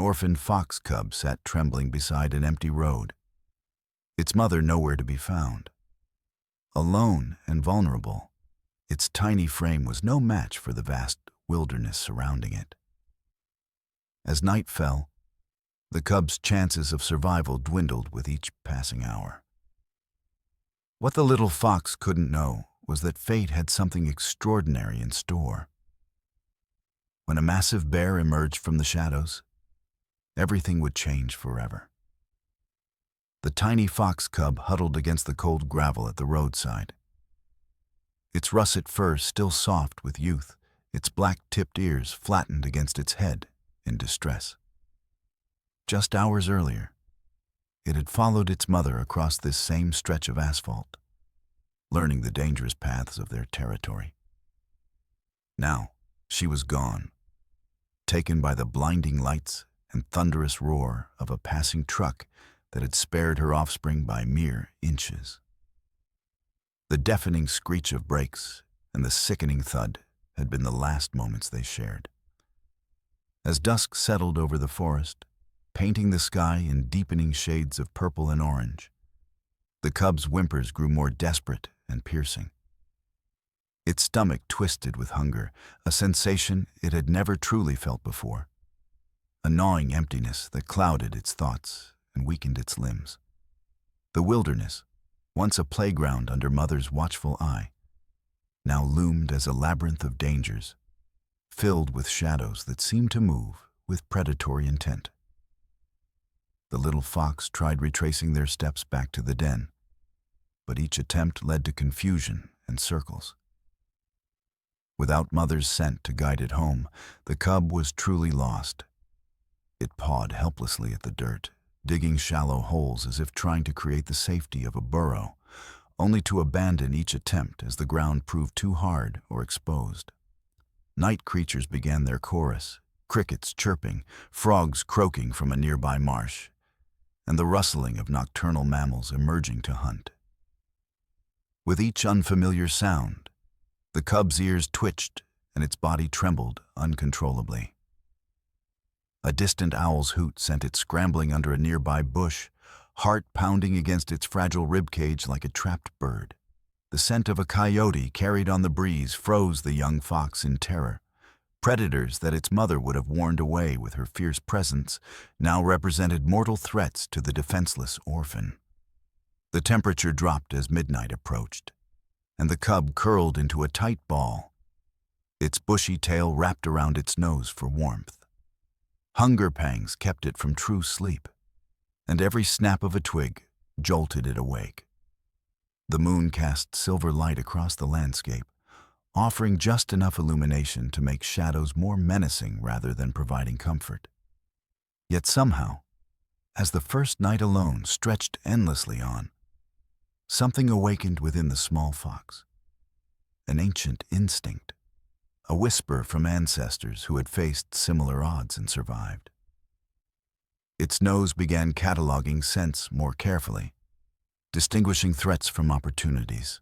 orphaned fox cub sat trembling beside an empty road, its mother nowhere to be found. Alone and vulnerable, its tiny frame was no match for the vast wilderness surrounding it. As night fell, the cub's chances of survival dwindled with each passing hour. What the little fox couldn't know was that fate had something extraordinary in store. When a massive bear emerged from the shadows, everything would change forever. The tiny fox cub huddled against the cold gravel at the roadside. Its russet fur still soft with youth, its black-tipped ears flattened against its head in distress. Just hours earlier, it had followed its mother across this same stretch of asphalt, learning the dangerous paths of their territory. Now, she was gone, taken by the blinding lights and thunderous roar of a passing truck that had spared her offspring by mere inches. The deafening screech of brakes and the sickening thud had been the last moments they shared. As dusk settled over the forest, painting the sky in deepening shades of purple and orange, the cub's whimpers grew more desperate and piercing. Its stomach twisted with hunger, a sensation it had never truly felt before, a gnawing emptiness that clouded its thoughts and weakened its limbs. The wilderness, once a playground under Mother's watchful eye, now loomed as a labyrinth of dangers, filled with shadows that seemed to move with predatory intent. The little fox tried retracing their steps back to the den, but each attempt led to confusion and circles. Without Mother's scent to guide it home, the cub was truly lost. It pawed helplessly at the dirt, digging shallow holes as if trying to create the safety of a burrow, only to abandon each attempt as the ground proved too hard or exposed. Night creatures began their chorus, crickets chirping, frogs croaking from a nearby marsh, and the rustling of nocturnal mammals emerging to hunt. With each unfamiliar sound, the cub's ears twitched and its body trembled uncontrollably. A distant owl's hoot sent it scrambling under a nearby bush, heart pounding against its fragile ribcage like a trapped bird. The scent of a coyote carried on the breeze froze the young fox in terror. Predators that its mother would have warned away with her fierce presence now represented mortal threats to the defenseless orphan. The temperature dropped as midnight approached, and the cub curled into a tight ball, its bushy tail wrapped around its nose for warmth. Hunger pangs kept it from true sleep, and every snap of a twig jolted it awake. The moon cast silver light across the landscape, offering just enough illumination to make shadows more menacing rather than providing comfort. Yet somehow, as the first night alone stretched endlessly on, something awakened within the small fox. An ancient instinct, a whisper from ancestors who had faced similar odds and survived. Its nose began cataloging scents more carefully, distinguishing threats from opportunities.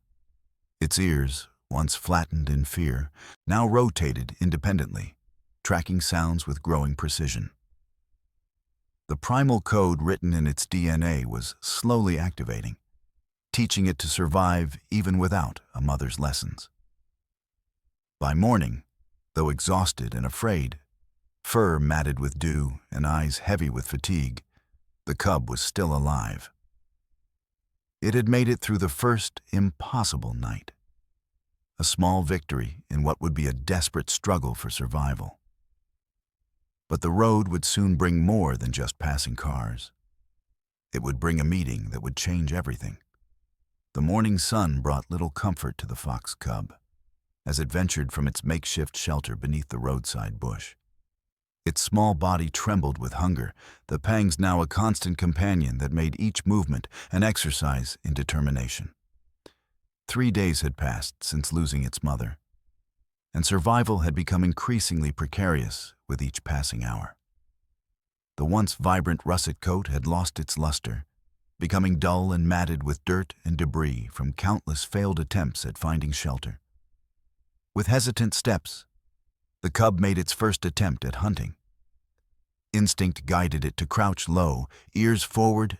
Its ears, once flattened in fear, now rotated independently, tracking sounds with growing precision. The primal code written in its DNA was slowly activating, teaching it to survive even without a mother's lessons. By morning, though exhausted and afraid, fur matted with dew and eyes heavy with fatigue, the cub was still alive. It had made it through the first impossible night, a small victory in what would be a desperate struggle for survival. But the road would soon bring more than just passing cars. It would bring a meeting that would change everything. The morning sun brought little comfort to the fox cub as it ventured from its makeshift shelter beneath the roadside bush. Its small body trembled with hunger, the pangs now a constant companion that made each movement an exercise in determination. 3 days had passed since losing its mother, and survival had become increasingly precarious with each passing hour. The once vibrant russet coat had lost its luster, becoming dull and matted with dirt and debris from countless failed attempts at finding shelter. With hesitant steps, the cub made its first attempt at hunting. Instinct guided it to crouch low, ears forward,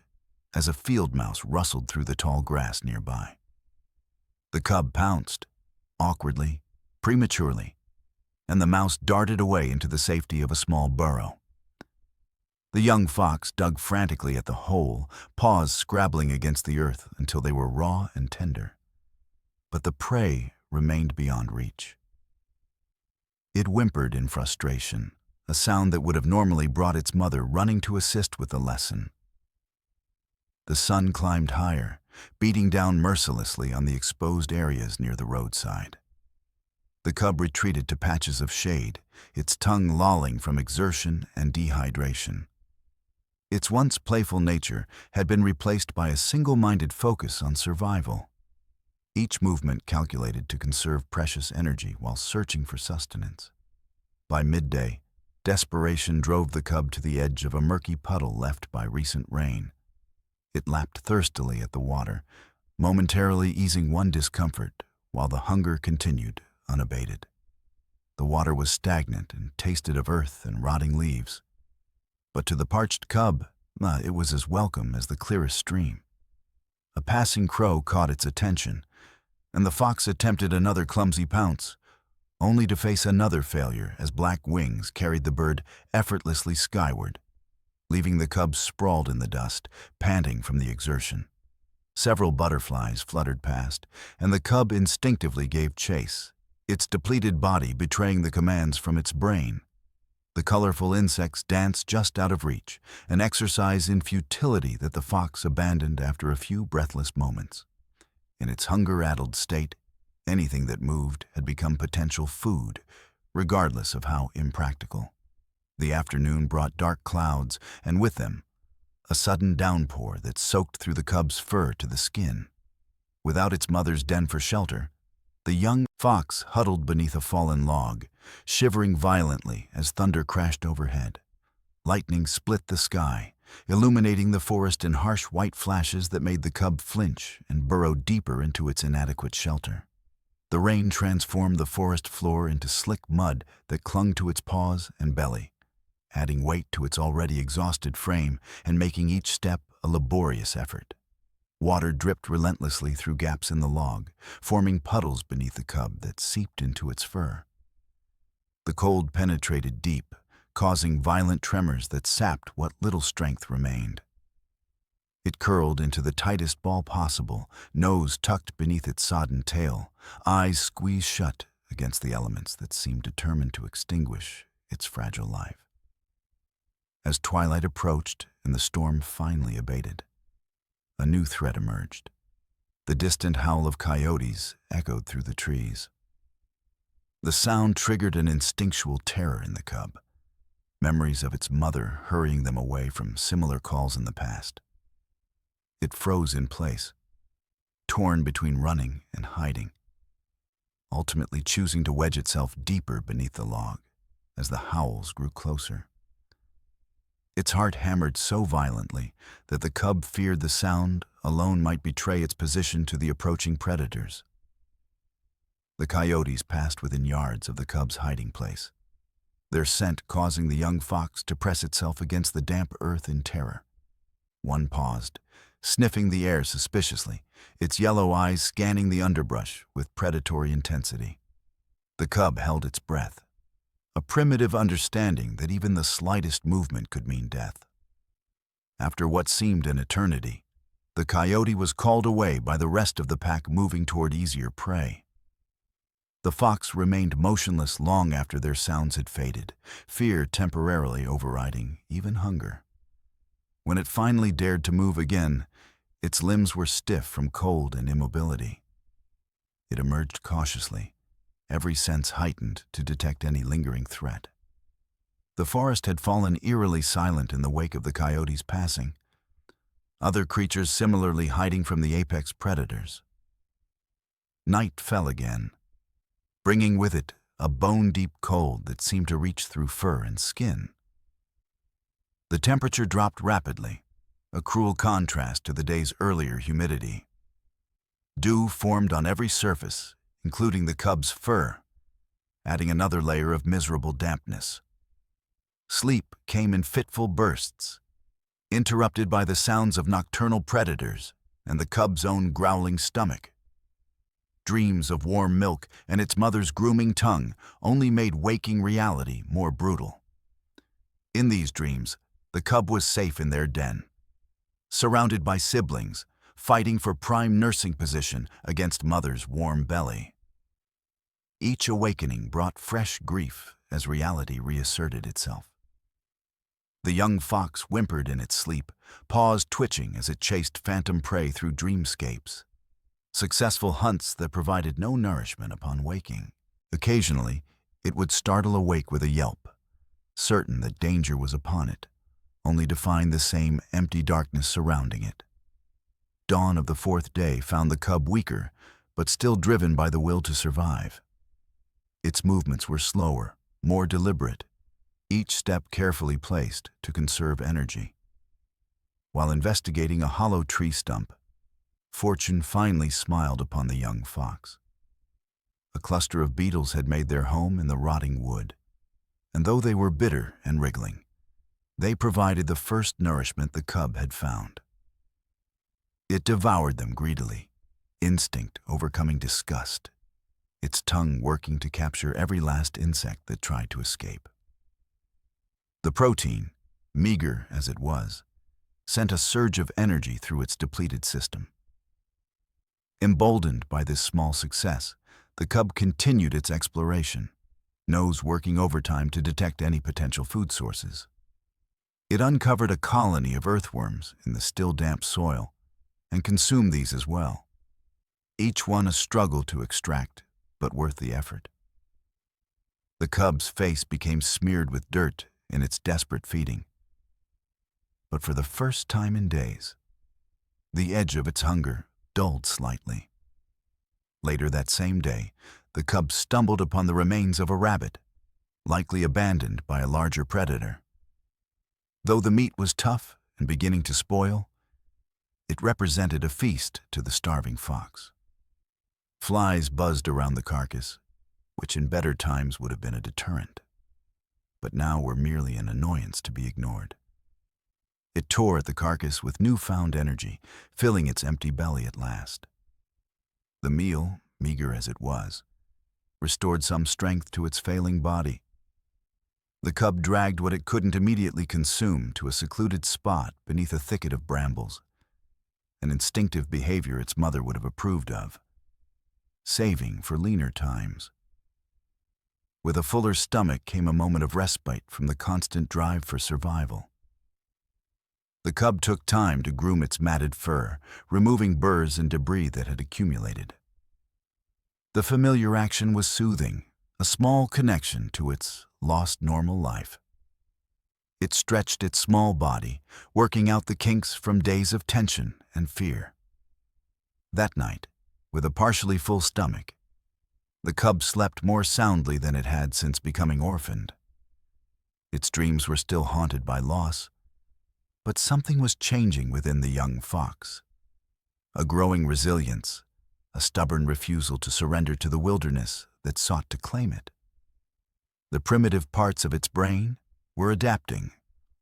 as a field mouse rustled through the tall grass nearby. The cub pounced, awkwardly, prematurely, and the mouse darted away into the safety of a small burrow. The young fox dug frantically at the hole, paws scrabbling against the earth until they were raw and tender. But the prey remained beyond reach. It whimpered in frustration, a sound that would have normally brought its mother running to assist with the lesson. The sun climbed higher, beating down mercilessly on the exposed areas near the roadside. The cub retreated to patches of shade, its tongue lolling from exertion and dehydration. Its once playful nature had been replaced by a single-minded focus on survival, each movement calculated to conserve precious energy while searching for sustenance. By midday, desperation drove the cub to the edge of a murky puddle left by recent rain. It lapped thirstily at the water, momentarily easing one discomfort while the hunger continued unabated. The water was stagnant and tasted of earth and rotting leaves. But to the parched cub, it was as welcome as the clearest stream. A passing crow caught its attention, and the fox attempted another clumsy pounce, only to face another failure as black wings carried the bird effortlessly skyward, leaving the cub sprawled in the dust, panting from the exertion. Several butterflies fluttered past, and the cub instinctively gave chase, its depleted body betraying the commands from its brain. The colorful insects danced just out of reach, an exercise in futility that the fox abandoned after a few breathless moments. In its hunger-addled state, anything that moved had become potential food, regardless of how impractical. The afternoon brought dark clouds, and with them, a sudden downpour that soaked through the cub's fur to the skin. Without its mother's den for shelter, the young fox huddled beneath a fallen log, shivering violently as thunder crashed overhead. Lightning split the sky, illuminating the forest in harsh white flashes that made the cub flinch and burrow deeper into its inadequate shelter. The rain transformed the forest floor into slick mud that clung to its paws and belly, adding weight to its already exhausted frame and making each step a laborious effort. Water dripped relentlessly through gaps in the log, forming puddles beneath the cub that seeped into its fur. The cold penetrated deep, causing violent tremors that sapped what little strength remained. It curled into the tightest ball possible, nose tucked beneath its sodden tail, eyes squeezed shut against the elements that seemed determined to extinguish its fragile life. As twilight approached and the storm finally abated, a new threat emerged. The distant howl of coyotes echoed through the trees. The sound triggered an instinctual terror in the cub, memories of its mother hurrying them away from similar calls in the past. It froze in place, torn between running and hiding, ultimately choosing to wedge itself deeper beneath the log as the howls grew closer. Its heart hammered so violently that the cub feared the sound alone might betray its position to the approaching predators. The coyotes passed within yards of the cub's hiding place, their scent causing the young fox to press itself against the damp earth in terror. One paused, sniffing the air suspiciously, its yellow eyes scanning the underbrush with predatory intensity. The cub held its breath, a primitive understanding that even the slightest movement could mean death. After what seemed an eternity, the coyote was called away by the rest of the pack moving toward easier prey. The fox remained motionless long after their sounds had faded, fear temporarily overriding even hunger. When it finally dared to move again, its limbs were stiff from cold and immobility. It emerged cautiously, every sense heightened to detect any lingering threat. The forest had fallen eerily silent in the wake of the coyote's passing, other creatures similarly hiding from the apex predators. Night fell again, bringing with it a bone-deep cold that seemed to reach through fur and skin. The temperature dropped rapidly, a cruel contrast to the day's earlier humidity. Dew formed on every surface, including the cub's fur, adding another layer of miserable dampness. Sleep came in fitful bursts, interrupted by the sounds of nocturnal predators and the cub's own growling stomach. Dreams of warm milk and its mother's grooming tongue only made waking reality more brutal. In these dreams, the cub was safe in their den, surrounded by siblings, fighting for prime nursing position against mother's warm belly. Each awakening brought fresh grief as reality reasserted itself. The young fox whimpered in its sleep, paws twitching as it chased phantom prey through dreamscapes. Successful hunts that provided no nourishment upon waking. Occasionally, it would startle awake with a yelp, certain that danger was upon it, only to find the same empty darkness surrounding it. Dawn of the fourth day found the cub weaker, but still driven by the will to survive. Its movements were slower, more deliberate, each step carefully placed to conserve energy. While investigating a hollow tree stump, fortune finally smiled upon the young fox. A cluster of beetles had made their home in the rotting wood, and though they were bitter and wriggling, they provided the first nourishment the cub had found. It devoured them greedily, instinct overcoming disgust, its tongue working to capture every last insect that tried to escape. The protein, meager as it was, sent a surge of energy through its depleted system. Emboldened by this small success, the cub continued its exploration, nose working overtime to detect any potential food sources. It uncovered a colony of earthworms in the still damp soil and consumed these as well, each one a struggle to extract, but worth the effort. The cub's face became smeared with dirt in its desperate feeding. But for the first time in days, the edge of its hunger dulled slightly. Later that same day, the cub stumbled upon the remains of a rabbit, likely abandoned by a larger predator. Though the meat was tough and beginning to spoil, it represented a feast to the starving fox. Flies buzzed around the carcass, which in better times would have been a deterrent, but now were merely an annoyance to be ignored. It tore at the carcass with newfound energy, filling its empty belly at last. The meal, meager as it was, restored some strength to its failing body. The cub dragged what it couldn't immediately consume to a secluded spot beneath a thicket of brambles, an instinctive behavior its mother would have approved of, saving for leaner times. With a fuller stomach came a moment of respite from the constant drive for survival. The cub took time to groom its matted fur, removing burrs and debris that had accumulated. The familiar action was soothing, a small connection to its lost normal life. It stretched its small body, working out the kinks from days of tension and fear. That night, with a partially full stomach, the cub slept more soundly than it had since becoming orphaned. Its dreams were still haunted by loss, but something was changing within the young fox. A growing resilience, a stubborn refusal to surrender to the wilderness that sought to claim it. The primitive parts of its brain were adapting,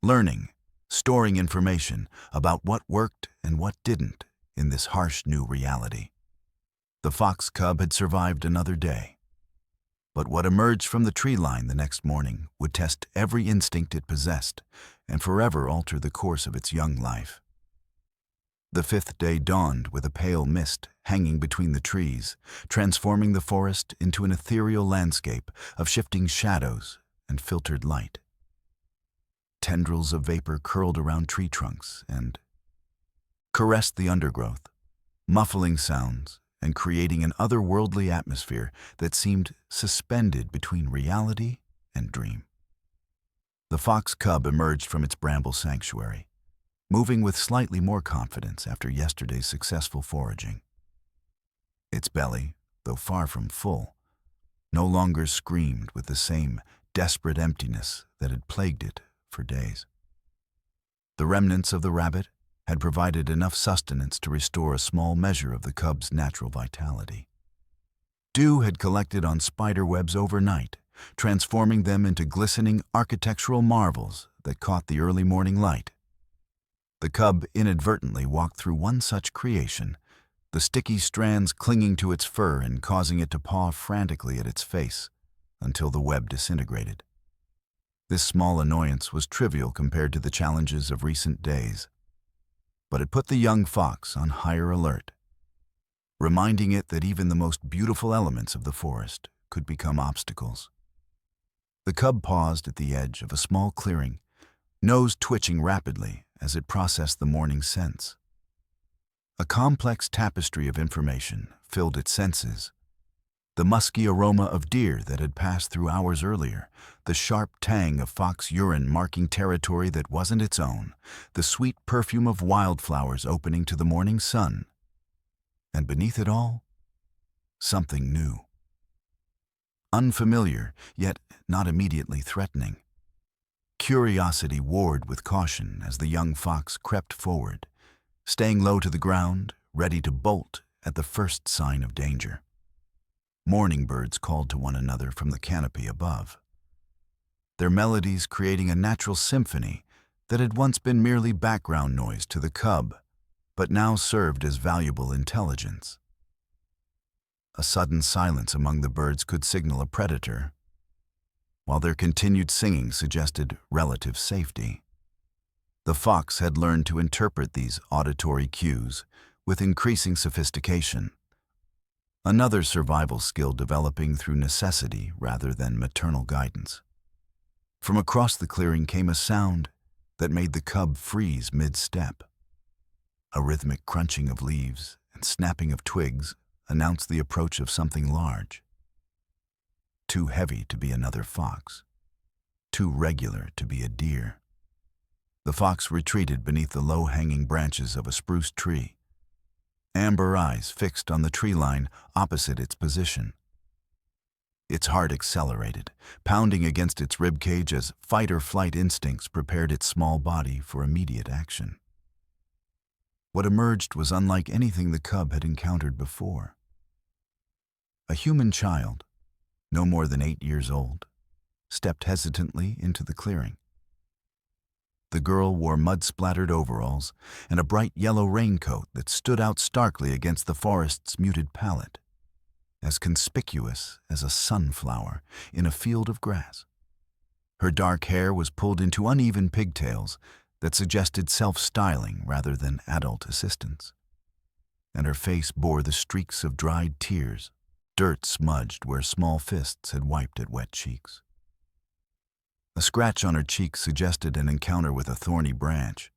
learning, storing information about what worked and what didn't in this harsh new reality. The fox cub had survived another day, but what emerged from the tree line the next morning would test every instinct it possessed and forever alter the course of its young life. The fifth day dawned with a pale mist hanging between the trees, transforming the forest into an ethereal landscape of shifting shadows and filtered light. Tendrils of vapor curled around tree trunks and caressed the undergrowth, muffling sounds and creating an otherworldly atmosphere that seemed suspended between reality and dream. The fox cub emerged from its bramble sanctuary, moving with slightly more confidence after yesterday's successful foraging. Its belly, though far from full, no longer screamed with the same desperate emptiness that had plagued it for days. The remnants of the rabbit had provided enough sustenance to restore a small measure of the cub's natural vitality. Dew had collected on spider webs overnight, transforming them into glistening architectural marvels that caught the early morning light. The cub inadvertently walked through one such creation, the sticky strands clinging to its fur and causing it to paw frantically at its face until the web disintegrated. This small annoyance was trivial compared to the challenges of recent days, but it put the young fox on higher alert, reminding it that even the most beautiful elements of the forest could become obstacles. The cub paused at the edge of a small clearing, nose twitching rapidly as it processed the morning scents. A complex tapestry of information filled its senses. The musky aroma of deer that had passed through hours earlier, the sharp tang of fox urine marking territory that wasn't its own, the sweet perfume of wildflowers opening to the morning sun. And beneath it all, something new. Unfamiliar, yet not immediately threatening. Curiosity warred with caution as the young fox crept forward, staying low to the ground, ready to bolt at the first sign of danger. Morning birds called to one another from the canopy above, their melodies creating a natural symphony that had once been merely background noise to the cub, but now served as valuable intelligence. A sudden silence among the birds could signal a predator, while their continued singing suggested relative safety. The fox had learned to interpret these auditory cues with increasing sophistication, another survival skill developing through necessity rather than maternal guidance. From across the clearing came a sound that made the cub freeze mid-step. A rhythmic crunching of leaves and snapping of twigs announced the approach of something large. Too heavy to be another fox, too regular to be a deer. The fox retreated beneath the low-hanging branches of a spruce tree, amber eyes fixed on the tree line opposite its position. Its heart accelerated, pounding against its ribcage as fight-or-flight instincts prepared its small body for immediate action. What emerged was unlike anything the cub had encountered before. A human child, no more than 8 years old, stepped hesitantly into the clearing. The girl wore mud-splattered overalls and a bright yellow raincoat that stood out starkly against the forest's muted palette, as conspicuous as a sunflower in a field of grass. Her dark hair was pulled into uneven pigtails that suggested self-styling rather than adult assistance, and her face bore the streaks of dried tears, dirt smudged where small fists had wiped at wet cheeks. A scratch on her cheek suggested an encounter with a thorny branch,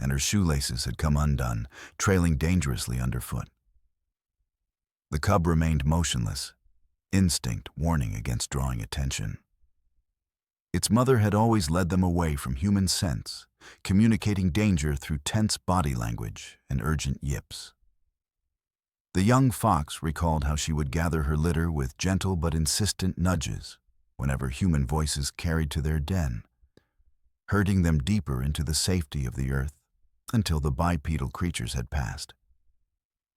and her shoelaces had come undone, trailing dangerously underfoot. The cub remained motionless, instinct warning against drawing attention. Its mother had always led them away from human sense, communicating danger through tense body language and urgent yips. The young fox recalled how she would gather her litter with gentle but insistent nudges whenever human voices carried to their den, herding them deeper into the safety of the earth until the bipedal creatures had passed.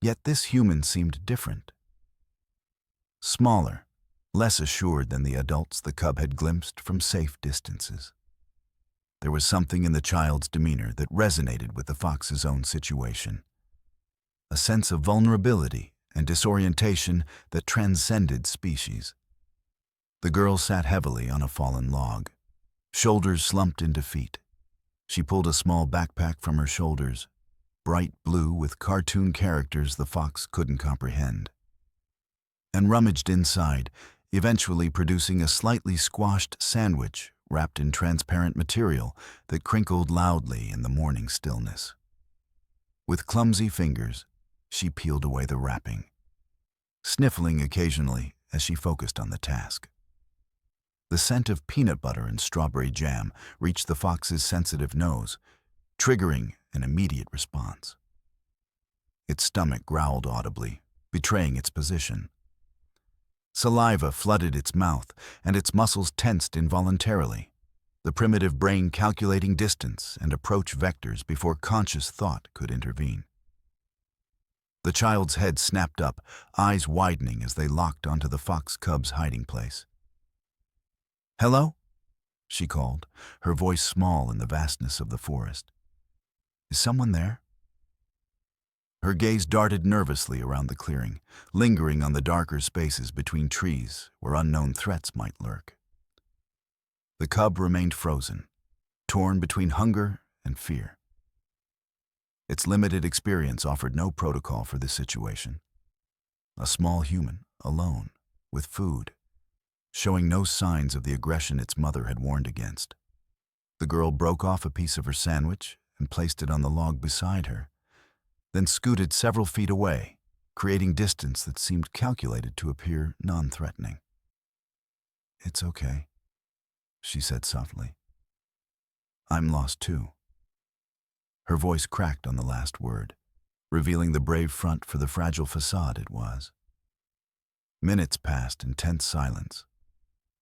Yet this human seemed different. Smaller, less assured than the adults the cub had glimpsed from safe distances. There was something in the child's demeanor that resonated with the fox's own situation, a sense of vulnerability and disorientation that transcended species. The girl sat heavily on a fallen log, shoulders slumped into feet. She pulled a small backpack from her shoulders, bright blue with cartoon characters the fox couldn't comprehend, and rummaged inside, eventually producing a slightly squashed sandwich wrapped in transparent material that crinkled loudly in the morning stillness. With clumsy fingers, she peeled away the wrapping, sniffling occasionally as she focused on the task. The scent of peanut butter and strawberry jam reached the fox's sensitive nose, triggering an immediate response. Its stomach growled audibly, betraying its position. Saliva flooded its mouth, and its muscles tensed involuntarily, the primitive brain calculating distance and approach vectors before conscious thought could intervene. The child's head snapped up, eyes widening as they locked onto the fox cub's hiding place. "Hello?" she called, her voice small in the vastness of the forest. "Is someone there?" Her gaze darted nervously around the clearing, lingering on the darker spaces between trees where unknown threats might lurk. The cub remained frozen, torn between hunger and fear. Its limited experience offered no protocol for this situation. A small human, alone, with food, showing no signs of the aggression its mother had warned against. The girl broke off a piece of her sandwich and placed it on the log beside her, then scooted several feet away, creating distance that seemed calculated to appear non-threatening. "It's okay," she said softly. "I'm lost too." Her voice cracked on the last word, revealing the brave front for the fragile facade it was. Minutes passed in tense silence,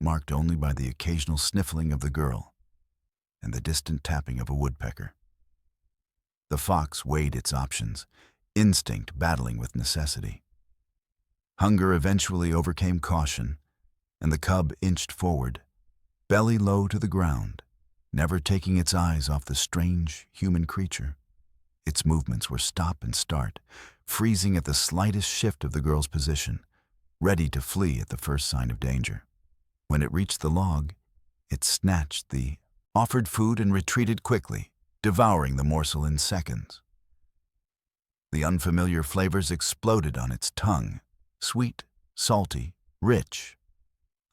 marked only by the occasional sniffling of the girl and the distant tapping of a woodpecker. The fox weighed its options, instinct battling with necessity. Hunger eventually overcame caution, and the cub inched forward, belly low to the ground, never taking its eyes off the strange human creature. Its movements were stop and start, freezing at the slightest shift of the girl's position, ready to flee at the first sign of danger. When it reached the log, it snatched the offered food and retreated quickly, devouring the morsel in seconds. The unfamiliar flavors exploded on its tongue, sweet, salty, rich,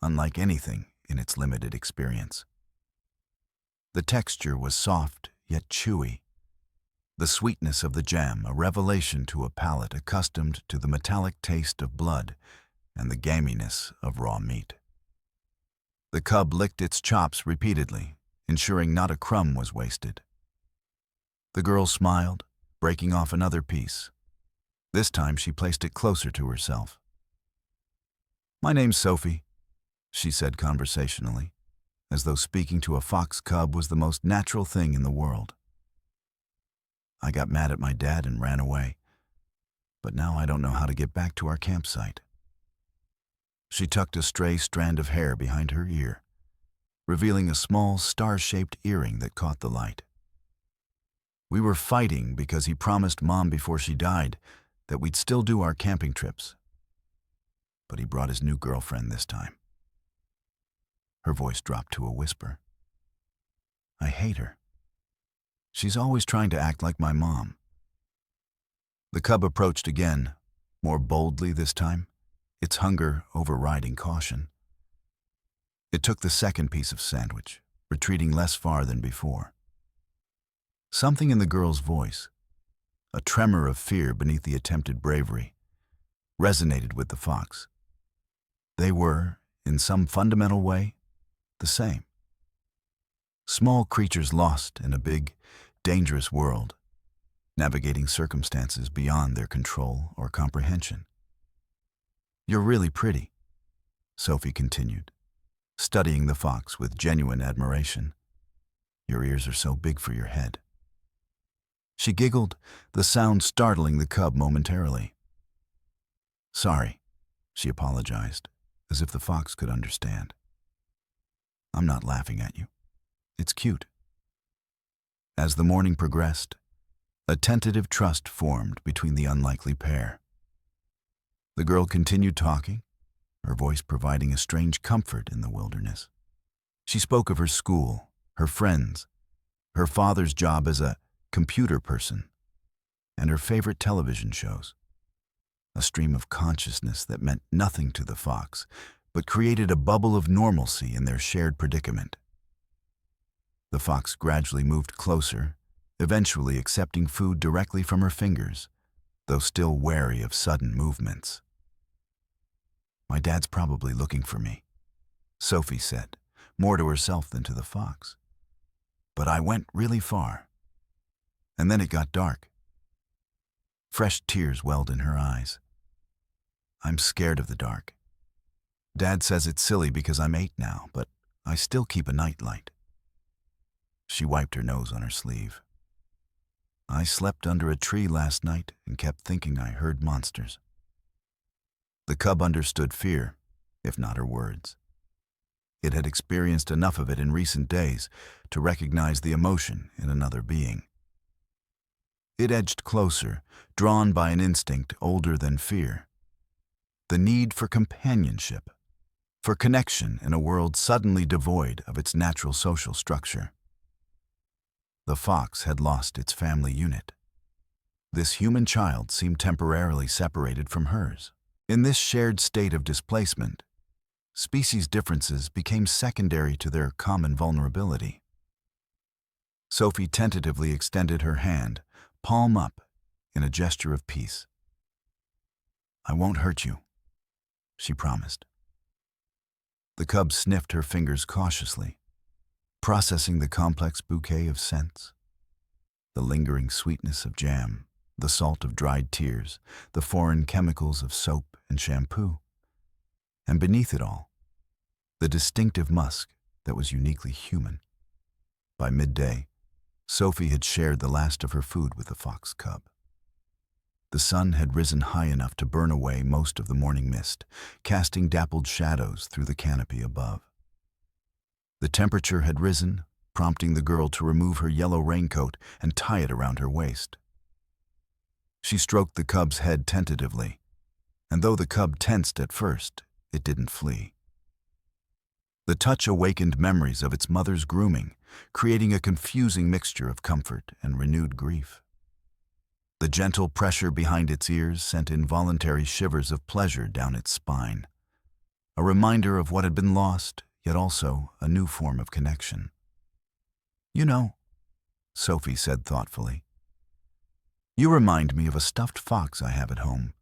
unlike anything in its limited experience. The texture was soft yet chewy, the sweetness of the jam a revelation to a palate accustomed to the metallic taste of blood and the gaminess of raw meat. The cub licked its chops repeatedly, ensuring not a crumb was wasted. The girl smiled, breaking off another piece. This time she placed it closer to herself. "My name's Sophie," she said conversationally, as though speaking to a fox cub was the most natural thing in the world. "I got mad at my dad and ran away, but now I don't know how to get back to our campsite." She tucked a stray strand of hair behind her ear, revealing a small star-shaped earring that caught the light. "We were fighting because he promised Mom before she died that we'd still do our camping trips. But he brought his new girlfriend this time." Her voice dropped to a whisper. "I hate her. She's always trying to act like my mom." The cub approached again, more boldly this time, its hunger overriding caution. It took the second piece of sandwich, retreating less far than before. Something in the girl's voice, a tremor of fear beneath the attempted bravery, resonated with the fox. They were, in some fundamental way, the same. Small creatures lost in a big, dangerous world, navigating circumstances beyond their control or comprehension. "You're really pretty," Sophie continued, studying the fox with genuine admiration. "Your ears are so big for your head." She giggled, the sound startling the cub momentarily. "Sorry," she apologized, as if the fox could understand. "I'm not laughing at you. It's cute." As the morning progressed, a tentative trust formed between the unlikely pair. The girl continued talking, her voice providing a strange comfort in the wilderness. She spoke of her school, her friends, her father's job as a computer person, and her favorite television shows. A stream of consciousness that meant nothing to the fox, but created a bubble of normalcy in their shared predicament. The fox gradually moved closer, eventually accepting food directly from her fingers, though still wary of sudden movements. "My dad's probably looking for me," Sophie said, more to herself than to the fox. "But I went really far. And then it got dark." Fresh tears welled in her eyes. "I'm scared of the dark. Dad says it's silly because I'm 8 now, but I still keep a nightlight." She wiped her nose on her sleeve. "I slept under a tree last night and kept thinking I heard monsters." The cub understood fear, if not her words. It had experienced enough of it in recent days to recognize the emotion in another being. It edged closer, drawn by an instinct older than fear. The need for companionship, for connection in a world suddenly devoid of its natural social structure. The fox had lost its family unit. This human child seemed temporarily separated from hers. In this shared state of displacement, species differences became secondary to their common vulnerability. Sophie tentatively extended her hand, palm up, in a gesture of peace. "I won't hurt you," she promised. The cub sniffed her fingers cautiously, processing the complex bouquet of scents. The lingering sweetness of jam, the salt of dried tears, the foreign chemicals of soap and shampoo. And beneath it all, the distinctive musk that was uniquely human. By midday, Sophie had shared the last of her food with the fox cub. The sun had risen high enough to burn away most of the morning mist, casting dappled shadows through the canopy above. The temperature had risen, prompting the girl to remove her yellow raincoat and tie it around her waist. She stroked the cub's head tentatively, and though the cub tensed at first, it didn't flee. The touch awakened memories of its mother's grooming, creating a confusing mixture of comfort and renewed grief. The gentle pressure behind its ears sent involuntary shivers of pleasure down its spine, a reminder of what had been lost, yet also a new form of connection. "You know," Sophie said thoughtfully, "you remind me of a stuffed fox I have at home.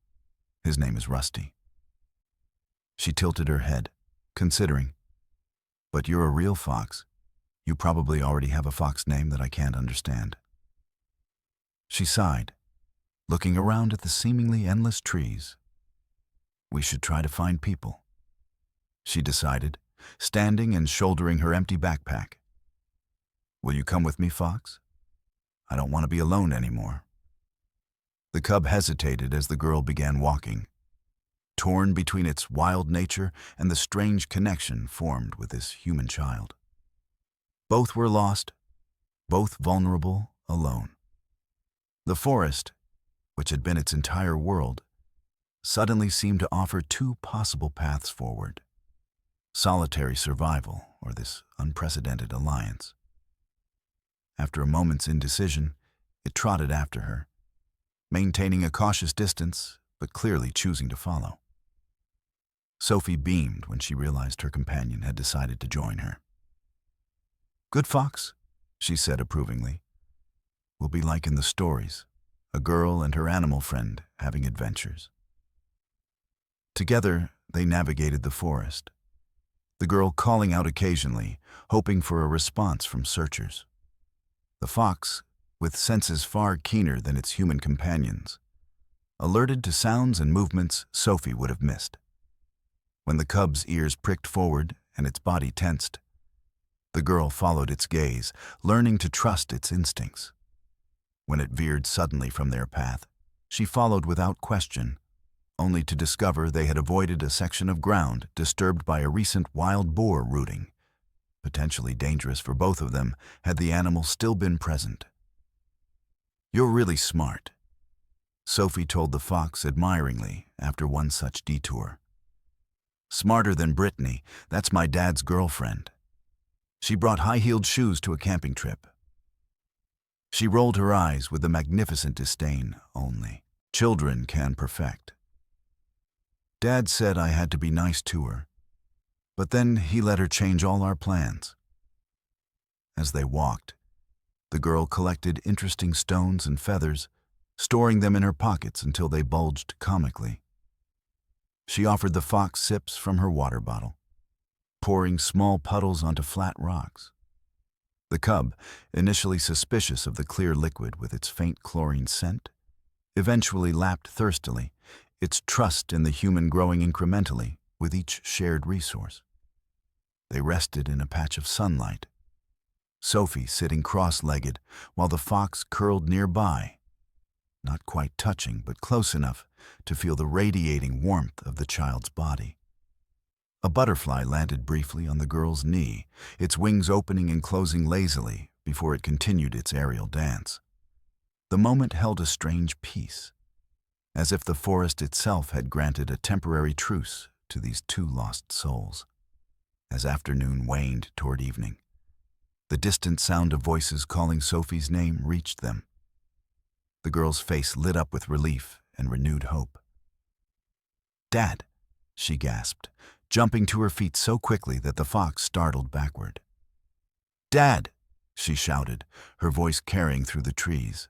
His name is Rusty." She tilted her head, considering. "But you're a real fox. You probably already have a fox name that I can't understand." She sighed, looking around at the seemingly endless trees. "We should try to find people," she decided, standing and shouldering her empty backpack. "Will you come with me, Fox? I don't want to be alone anymore." The cub hesitated as the girl began walking, torn between its wild nature and the strange connection formed with this human child. Both were lost, both vulnerable, alone. The forest, which had been its entire world, suddenly seemed to offer two possible paths forward: solitary survival or this unprecedented alliance. After a moment's indecision, it trotted after her, maintaining a cautious distance, but clearly choosing to follow. Sophie beamed when she realized her companion had decided to join her. "Good fox," she said approvingly. "We'll be like in the stories, a girl and her animal friend having adventures." Together, they navigated the forest, the girl calling out occasionally, hoping for a response from searchers. The fox, with senses far keener than its human companions, alerted to sounds and movements Sophie would have missed. When the cub's ears pricked forward and its body tensed, the girl followed its gaze, learning to trust its instincts. When it veered suddenly from their path, she followed without question, only to discover they had avoided a section of ground disturbed by a recent wild boar rooting, potentially dangerous for both of them had the animal still been present. "You're really smart," Sophie told the fox admiringly after one such detour. "Smarter than Brittany, that's my dad's girlfriend. She brought high-heeled shoes to a camping trip." She rolled her eyes with a magnificent disdain only children can perfect. "Dad said I had to be nice to her, but then he let her change all our plans." As they walked, the girl collected interesting stones and feathers, storing them in her pockets until they bulged comically. She offered the fox sips from her water bottle, pouring small puddles onto flat rocks. The cub, initially suspicious of the clear liquid with its faint chlorine scent, eventually lapped thirstily, its trust in the human growing incrementally with each shared resource. They rested in a patch of sunlight, Sophie sitting cross-legged while the fox curled nearby, not quite touching but close enough to feel the radiating warmth of the child's body. A butterfly landed briefly on the girl's knee, its wings opening and closing lazily before it continued its aerial dance. The moment held a strange peace, as if the forest itself had granted a temporary truce to these two lost souls. As afternoon waned toward evening, the distant sound of voices calling Sophie's name reached them. The girl's face lit up with relief and renewed hope. "Dad," she gasped, jumping to her feet so quickly that the fox startled backward. "Dad!" she shouted, her voice carrying through the trees.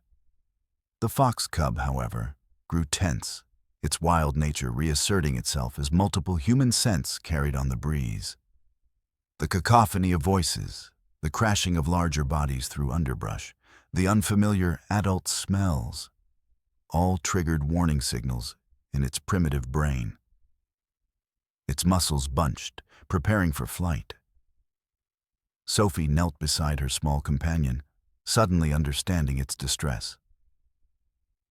The fox cub, however, grew tense, its wild nature reasserting itself as multiple human scents carried on the breeze. The cacophony of voices, the crashing of larger bodies through underbrush, the unfamiliar adult smells, all triggered warning signals in its primitive brain. Its muscles bunched, preparing for flight. Sophie knelt beside her small companion, suddenly understanding its distress.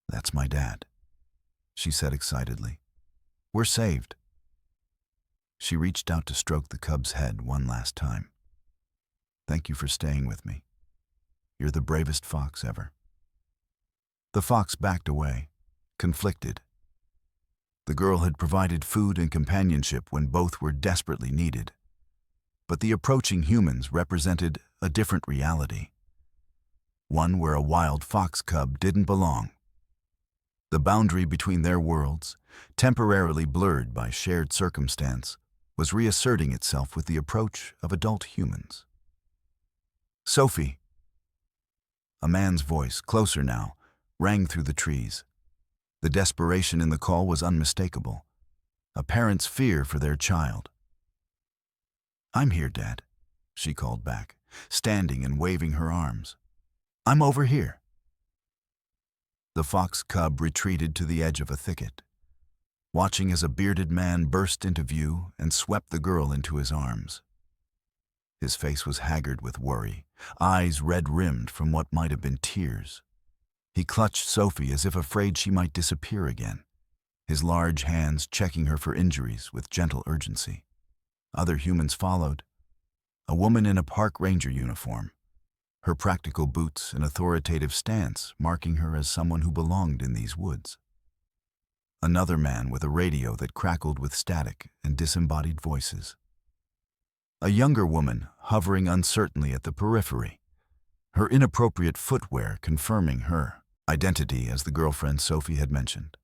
"That's my dad," she said excitedly. "We're saved." She reached out to stroke the cub's head one last time. "Thank you for staying with me. You're the bravest fox ever." The fox backed away, conflicted. The girl had provided food and companionship when both were desperately needed. But the approaching humans represented a different reality, one where a wild fox cub didn't belong. The boundary between their worlds, temporarily blurred by shared circumstance, was reasserting itself with the approach of adult humans. "Sophie!" A man's voice, closer now, rang through the trees. The desperation in the call was unmistakable, a parent's fear for their child. "I'm here, Dad," she called back, standing and waving her arms. "I'm over here." The fox cub retreated to the edge of a thicket, watching as a bearded man burst into view and swept the girl into his arms. His face was haggard with worry, eyes red-rimmed from what might have been tears. He clutched Sophie as if afraid she might disappear again, his large hands checking her for injuries with gentle urgency. Other humans followed. A woman in a park ranger uniform, her practical boots and authoritative stance marking her as someone who belonged in these woods. Another man with a radio that crackled with static and disembodied voices. A younger woman hovering uncertainly at the periphery, her inappropriate footwear confirming her identity as the girlfriend Sophie had mentioned.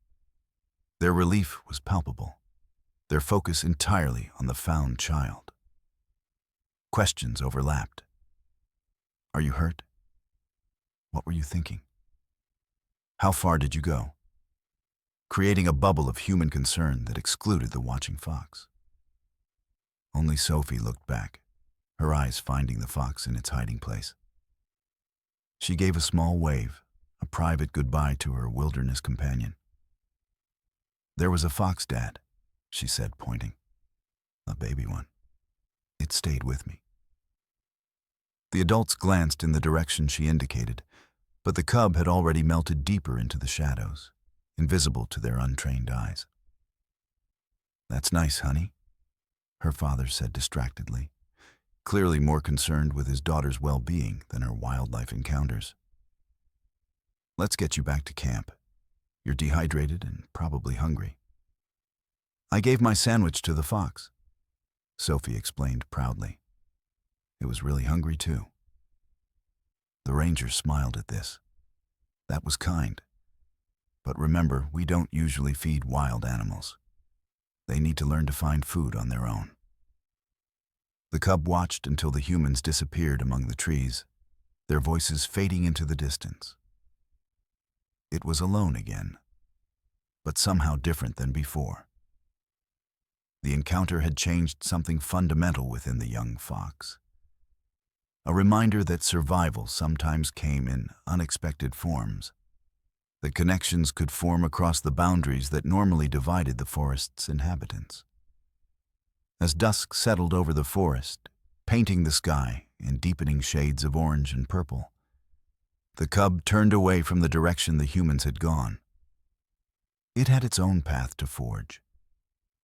Their relief was palpable, their focus entirely on the found child. Questions overlapped. "Are you hurt? What were you thinking? How far did you go?" Creating a bubble of human concern that excluded the watching fox. Only Sophie looked back, her eyes finding the fox in its hiding place. She gave a small wave, a private goodbye to her wilderness companion. "There was a fox, Dad," she said, pointing. "A baby one. It stayed with me." The adults glanced in the direction she indicated, but the cub had already melted deeper into the shadows, invisible to their untrained eyes. "That's nice, honey," her father said distractedly, clearly more concerned with his daughter's well-being than her wildlife encounters. "Let's get you back to camp. You're dehydrated and probably hungry." "I gave my sandwich to the fox," Sophie explained proudly. It was really hungry too. The ranger smiled at this. "That was kind. But remember, we don't usually feed wild animals. They need to learn to find food on their own." The cub watched until the humans disappeared among the trees, their voices fading into the distance. It was alone again, but somehow different than before. The encounter had changed something fundamental within the young fox. A reminder that survival sometimes came in unexpected forms, that connections could form across the boundaries that normally divided the forest's inhabitants. As dusk settled over the forest, painting the sky in deepening shades of orange and purple, the cub turned away from the direction the humans had gone. It had its own path to forge,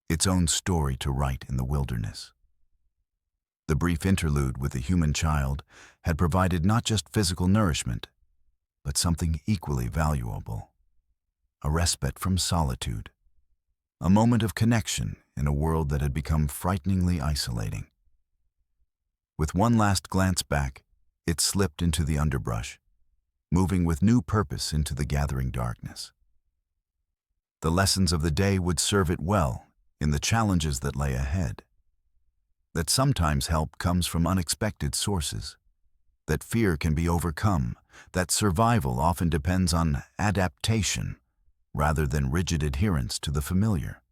its own story to write in the wilderness. The brief interlude with the human child had provided not just physical nourishment, but something equally valuable: a respite from solitude, a moment of connection in a world that had become frighteningly isolating. With one last glance back, it slipped into the underbrush, moving with new purpose into the gathering darkness. The lessons of the day would serve it well in the challenges that lay ahead. That sometimes help comes from unexpected sources, that fear can be overcome, that survival often depends on adaptation rather than rigid adherence to the familiar.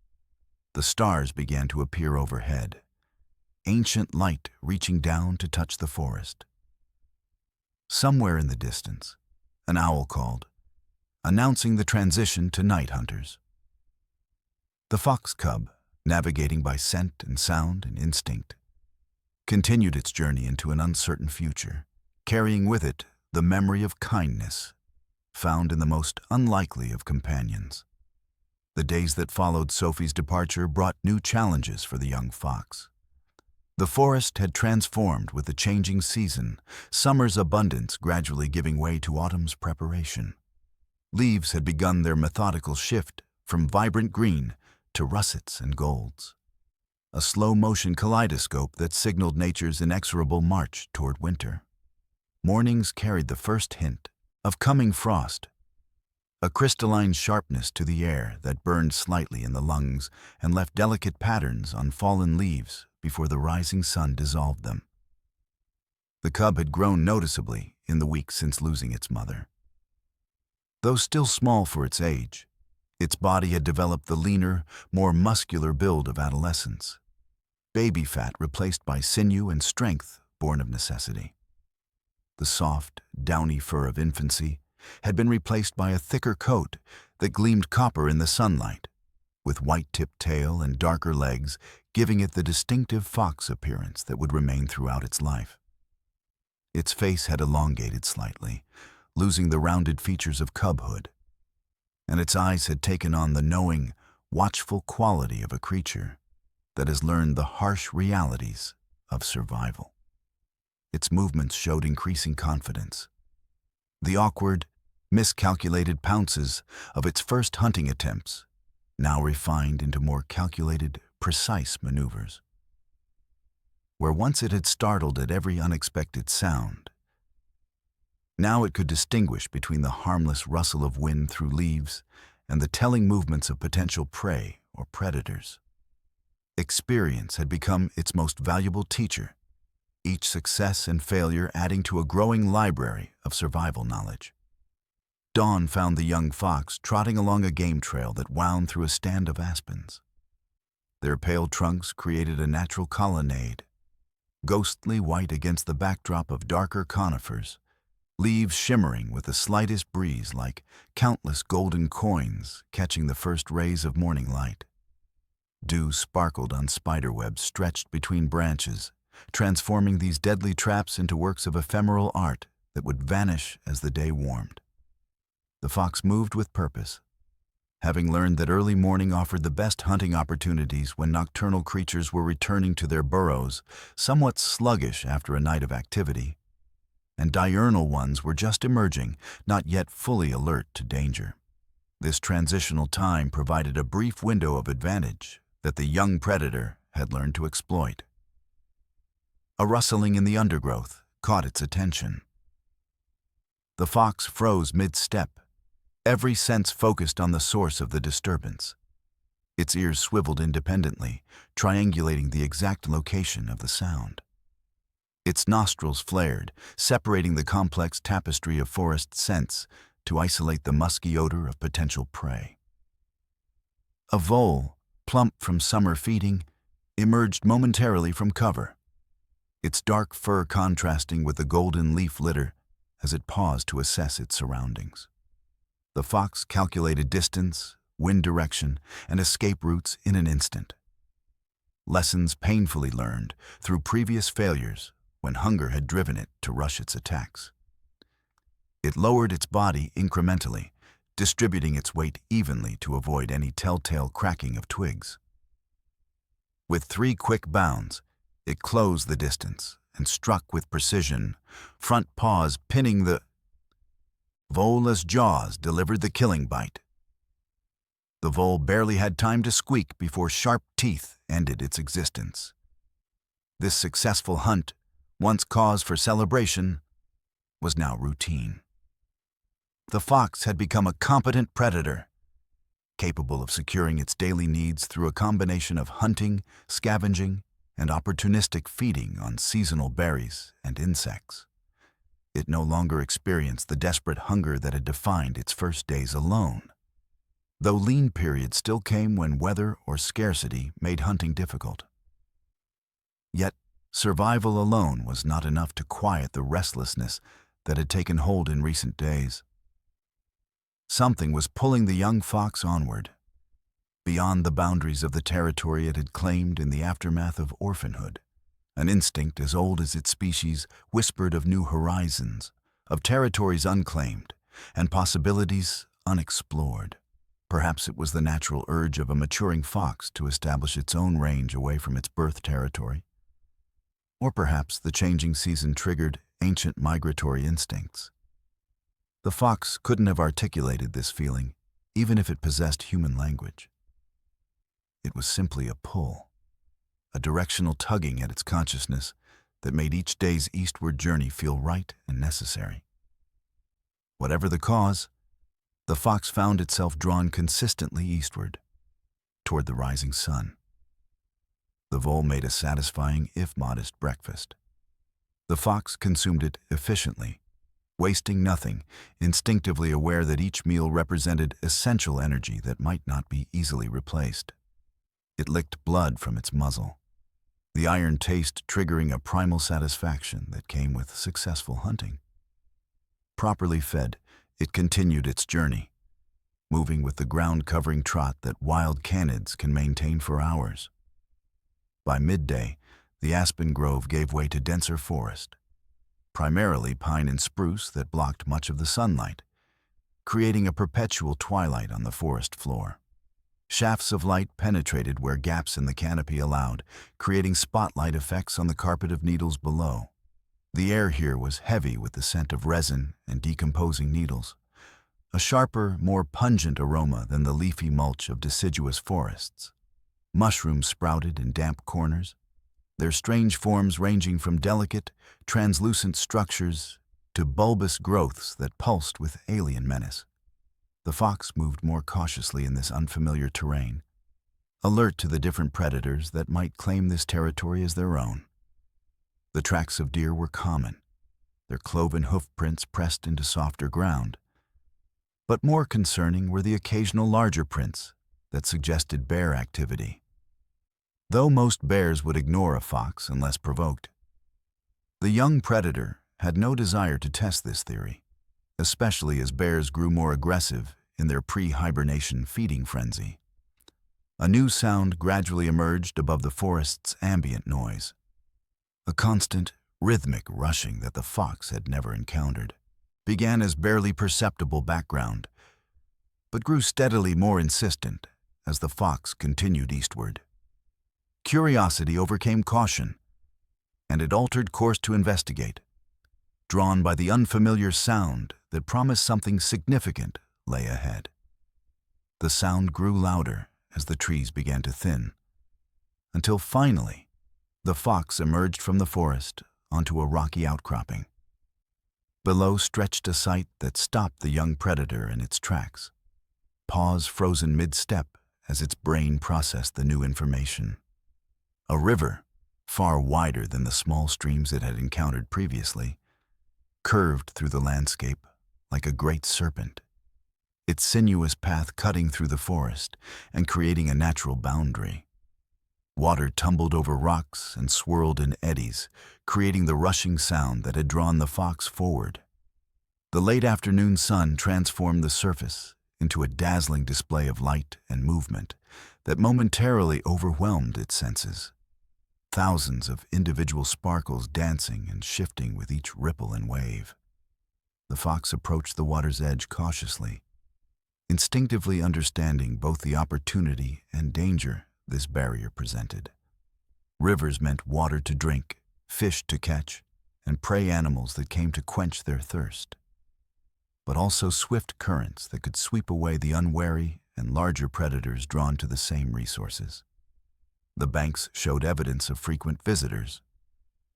The stars began to appear overhead, ancient light reaching down to touch the forest. Somewhere in the distance, an owl called, announcing the transition to night hunters. The fox cub, navigating by scent and sound and instinct, continued its journey into an uncertain future, carrying with it the memory of kindness found in the most unlikely of companions. The days that followed Sophie's departure brought new challenges for the young fox. The forest had transformed with the changing season, summer's abundance gradually giving way to autumn's preparation. Leaves had begun their methodical shift from vibrant green to russets and golds, a slow-motion kaleidoscope that signaled nature's inexorable march toward winter. Mornings carried the first hint of coming frost, a crystalline sharpness to the air that burned slightly in the lungs and left delicate patterns on fallen leaves before the rising sun dissolved them. The cub had grown noticeably in the weeks since losing its mother. Though still small for its age, its body had developed the leaner, more muscular build of adolescence, baby fat replaced by sinew and strength born of necessity. The soft, downy fur of infancy had been replaced by a thicker coat that gleamed copper in the sunlight, with white-tipped tail and darker legs giving it the distinctive fox appearance that would remain throughout its life. Its face had elongated slightly, losing the rounded features of cubhood, and its eyes had taken on the knowing, watchful quality of a creature that has learned the harsh realities of survival. Its movements showed increasing confidence. The awkward, miscalculated pounces of its first hunting attempts now refined into more calculated, precise maneuvers. Where once it had startled at every unexpected sound, now it could distinguish between the harmless rustle of wind through leaves and the telling movements of potential prey or predators. Experience had become its most valuable teacher, each success and failure adding to a growing library of survival knowledge. Dawn found the young fox trotting along a game trail that wound through a stand of aspens. Their pale trunks created a natural colonnade, ghostly white against the backdrop of darker conifers, leaves shimmering with the slightest breeze like countless golden coins catching the first rays of morning light. Dew sparkled on spiderwebs stretched between branches, transforming these deadly traps into works of ephemeral art that would vanish as the day warmed. The fox moved with purpose, having learned that early morning offered the best hunting opportunities when nocturnal creatures were returning to their burrows, somewhat sluggish after a night of activity, and diurnal ones were just emerging, not yet fully alert to danger. This transitional time provided a brief window of advantage that the young predator had learned to exploit. A rustling in the undergrowth caught its attention. The fox froze mid-step, every sense focused on the source of the disturbance. Its ears swiveled independently, triangulating the exact location of the sound. Its nostrils flared, separating the complex tapestry of forest scents to isolate the musky odor of potential prey. A vole, plump from summer feeding, emerged momentarily from cover, its dark fur contrasting with the golden leaf litter as it paused to assess its surroundings. The fox calculated distance, wind direction, and escape routes in an instant. Lessons painfully learned through previous failures when hunger had driven it to rush its attacks. It lowered its body incrementally, distributing its weight evenly to avoid any telltale cracking of twigs. With 3 quick bounds, it closed the distance and struck with precision, front paws pinning the vole's jaws delivered the killing bite. The vole barely had time to squeak before sharp teeth ended its existence. This successful hunt, once cause for celebration, was now routine. The fox had become a competent predator, capable of securing its daily needs through a combination of hunting, scavenging, and opportunistic feeding on seasonal berries and insects. It no longer experienced the desperate hunger that had defined its first days alone, though lean periods still came when weather or scarcity made hunting difficult. Yet, survival alone was not enough to quiet the restlessness that had taken hold in recent days. Something was pulling the young fox onward, beyond the boundaries of the territory it had claimed in the aftermath of orphanhood. An instinct as old as its species whispered of new horizons, of territories unclaimed, and possibilities unexplored. Perhaps it was the natural urge of a maturing fox to establish its own range away from its birth territory. Or perhaps the changing season triggered ancient migratory instincts. The fox couldn't have articulated this feeling, even if it possessed human language. It was simply a pull, a directional tugging at its consciousness that made each day's eastward journey feel right and necessary. Whatever the cause, the fox found itself drawn consistently eastward, toward the rising sun. The vole made a satisfying, if modest, breakfast. The fox consumed it efficiently, wasting nothing, instinctively aware that each meal represented essential energy that might not be easily replaced. It licked blood from its muzzle, the iron taste triggering a primal satisfaction that came with successful hunting. Properly fed, it continued its journey, moving with the ground-covering trot that wild canids can maintain for hours. By midday, the aspen grove gave way to denser forest, primarily pine and spruce that blocked much of the sunlight, creating a perpetual twilight on the forest floor. Shafts of light penetrated where gaps in the canopy allowed, creating spotlight effects on the carpet of needles below. The air here was heavy with the scent of resin and decomposing needles, a sharper, more pungent aroma than the leafy mulch of deciduous forests. Mushrooms sprouted in damp corners, their strange forms ranging from delicate, translucent structures to bulbous growths that pulsed with alien menace. The fox moved more cautiously in this unfamiliar terrain, alert to the different predators that might claim this territory as their own. The tracks of deer were common, their cloven hoof prints pressed into softer ground. But more concerning were the occasional larger prints that suggested bear activity. Though most bears would ignore a fox unless provoked, the young predator had no desire to test this theory, especially as bears grew more aggressive in their pre-hibernation feeding frenzy. A new sound gradually emerged above the forest's ambient noise, a constant, rhythmic rushing that the fox had never encountered. Began as barely perceptible background, but grew steadily more insistent as the fox continued eastward. Curiosity overcame caution, and it altered course to investigate, drawn by the unfamiliar sound that promised something significant lay ahead. The sound grew louder as the trees began to thin, until finally the fox emerged from the forest onto a rocky outcropping. Below stretched a sight that stopped the young predator in its tracks, paws frozen mid-step as its brain processed the new information. A river, far wider than the small streams it had encountered previously, curved through the landscape like a great serpent, its sinuous path cutting through the forest and creating a natural boundary. Water tumbled over rocks and swirled in eddies, creating the rushing sound that had drawn the fox forward. The late afternoon sun transformed the surface into a dazzling display of light and movement that momentarily overwhelmed its senses. Thousands of individual sparkles dancing and shifting with each ripple and wave. The fox approached the water's edge cautiously, instinctively understanding both the opportunity and danger this barrier presented. Rivers meant water to drink, fish to catch, and prey animals that came to quench their thirst. But also swift currents that could sweep away the unwary and larger predators drawn to the same resources. The banks showed evidence of frequent visitors,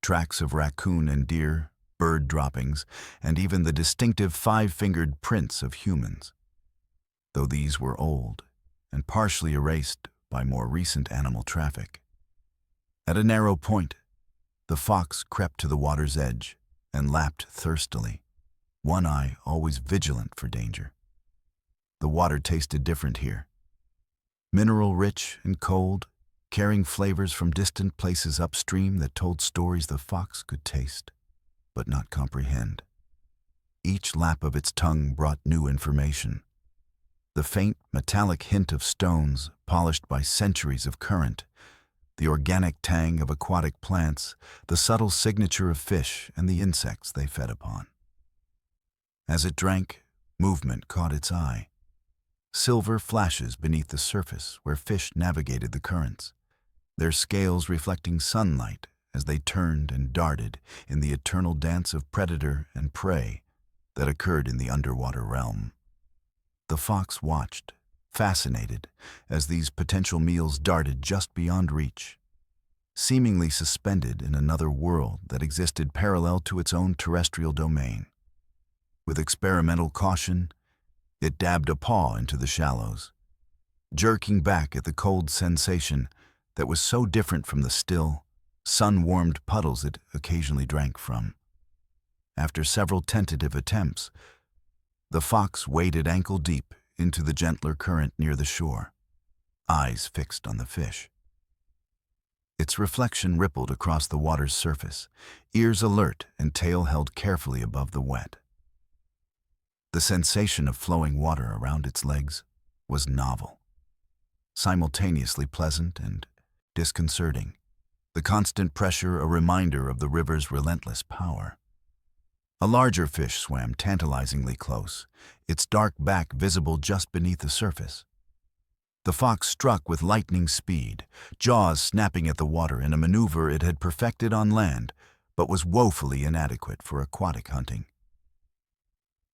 tracks of raccoon and deer, bird droppings, and even the distinctive five-fingered prints of humans, though these were old and partially erased by more recent animal traffic. At a narrow point, the fox crept to the water's edge and lapped thirstily, one eye always vigilant for danger. The water tasted different here. Mineral-rich and cold, carrying flavors from distant places upstream that told stories the fox could taste, but not comprehend. Each lap of its tongue brought new information. The faint, metallic hint of stones polished by centuries of current, the organic tang of aquatic plants, the subtle signature of fish and the insects they fed upon. As it drank, movement caught its eye. Silver flashes beneath the surface where fish navigated the currents, their scales reflecting sunlight as they turned and darted in the eternal dance of predator and prey that occurred in the underwater realm. The fox watched, fascinated, as these potential meals darted just beyond reach, seemingly suspended in another world that existed parallel to its own terrestrial domain. With experimental caution, it dabbed a paw into the shallows, jerking back at the cold sensation that was so different from the still, sun-warmed puddles it occasionally drank from. After several tentative attempts, the fox waded ankle-deep into the gentler current near the shore, eyes fixed on the fish. Its reflection rippled across the water's surface, ears alert and tail held carefully above the wet. The sensation of flowing water around its legs was novel, simultaneously pleasant and disconcerting, the constant pressure a reminder of the river's relentless power. A larger fish swam tantalizingly close, its dark back visible just beneath the surface. The fox struck with lightning speed, jaws snapping at the water in a maneuver it had perfected on land, but was woefully inadequate for aquatic hunting.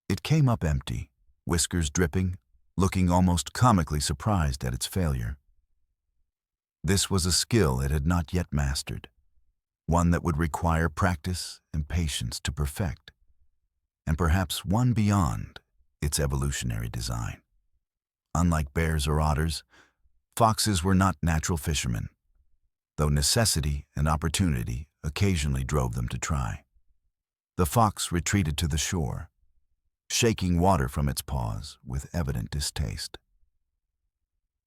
It came up empty, whiskers dripping, looking almost comically surprised at its failure. This was a skill it had not yet mastered, one that would require practice and patience to perfect, and perhaps one beyond its evolutionary design. Unlike bears or otters, foxes were not natural fishermen, though necessity and opportunity occasionally drove them to try. The fox retreated to the shore, shaking water from its paws with evident distaste.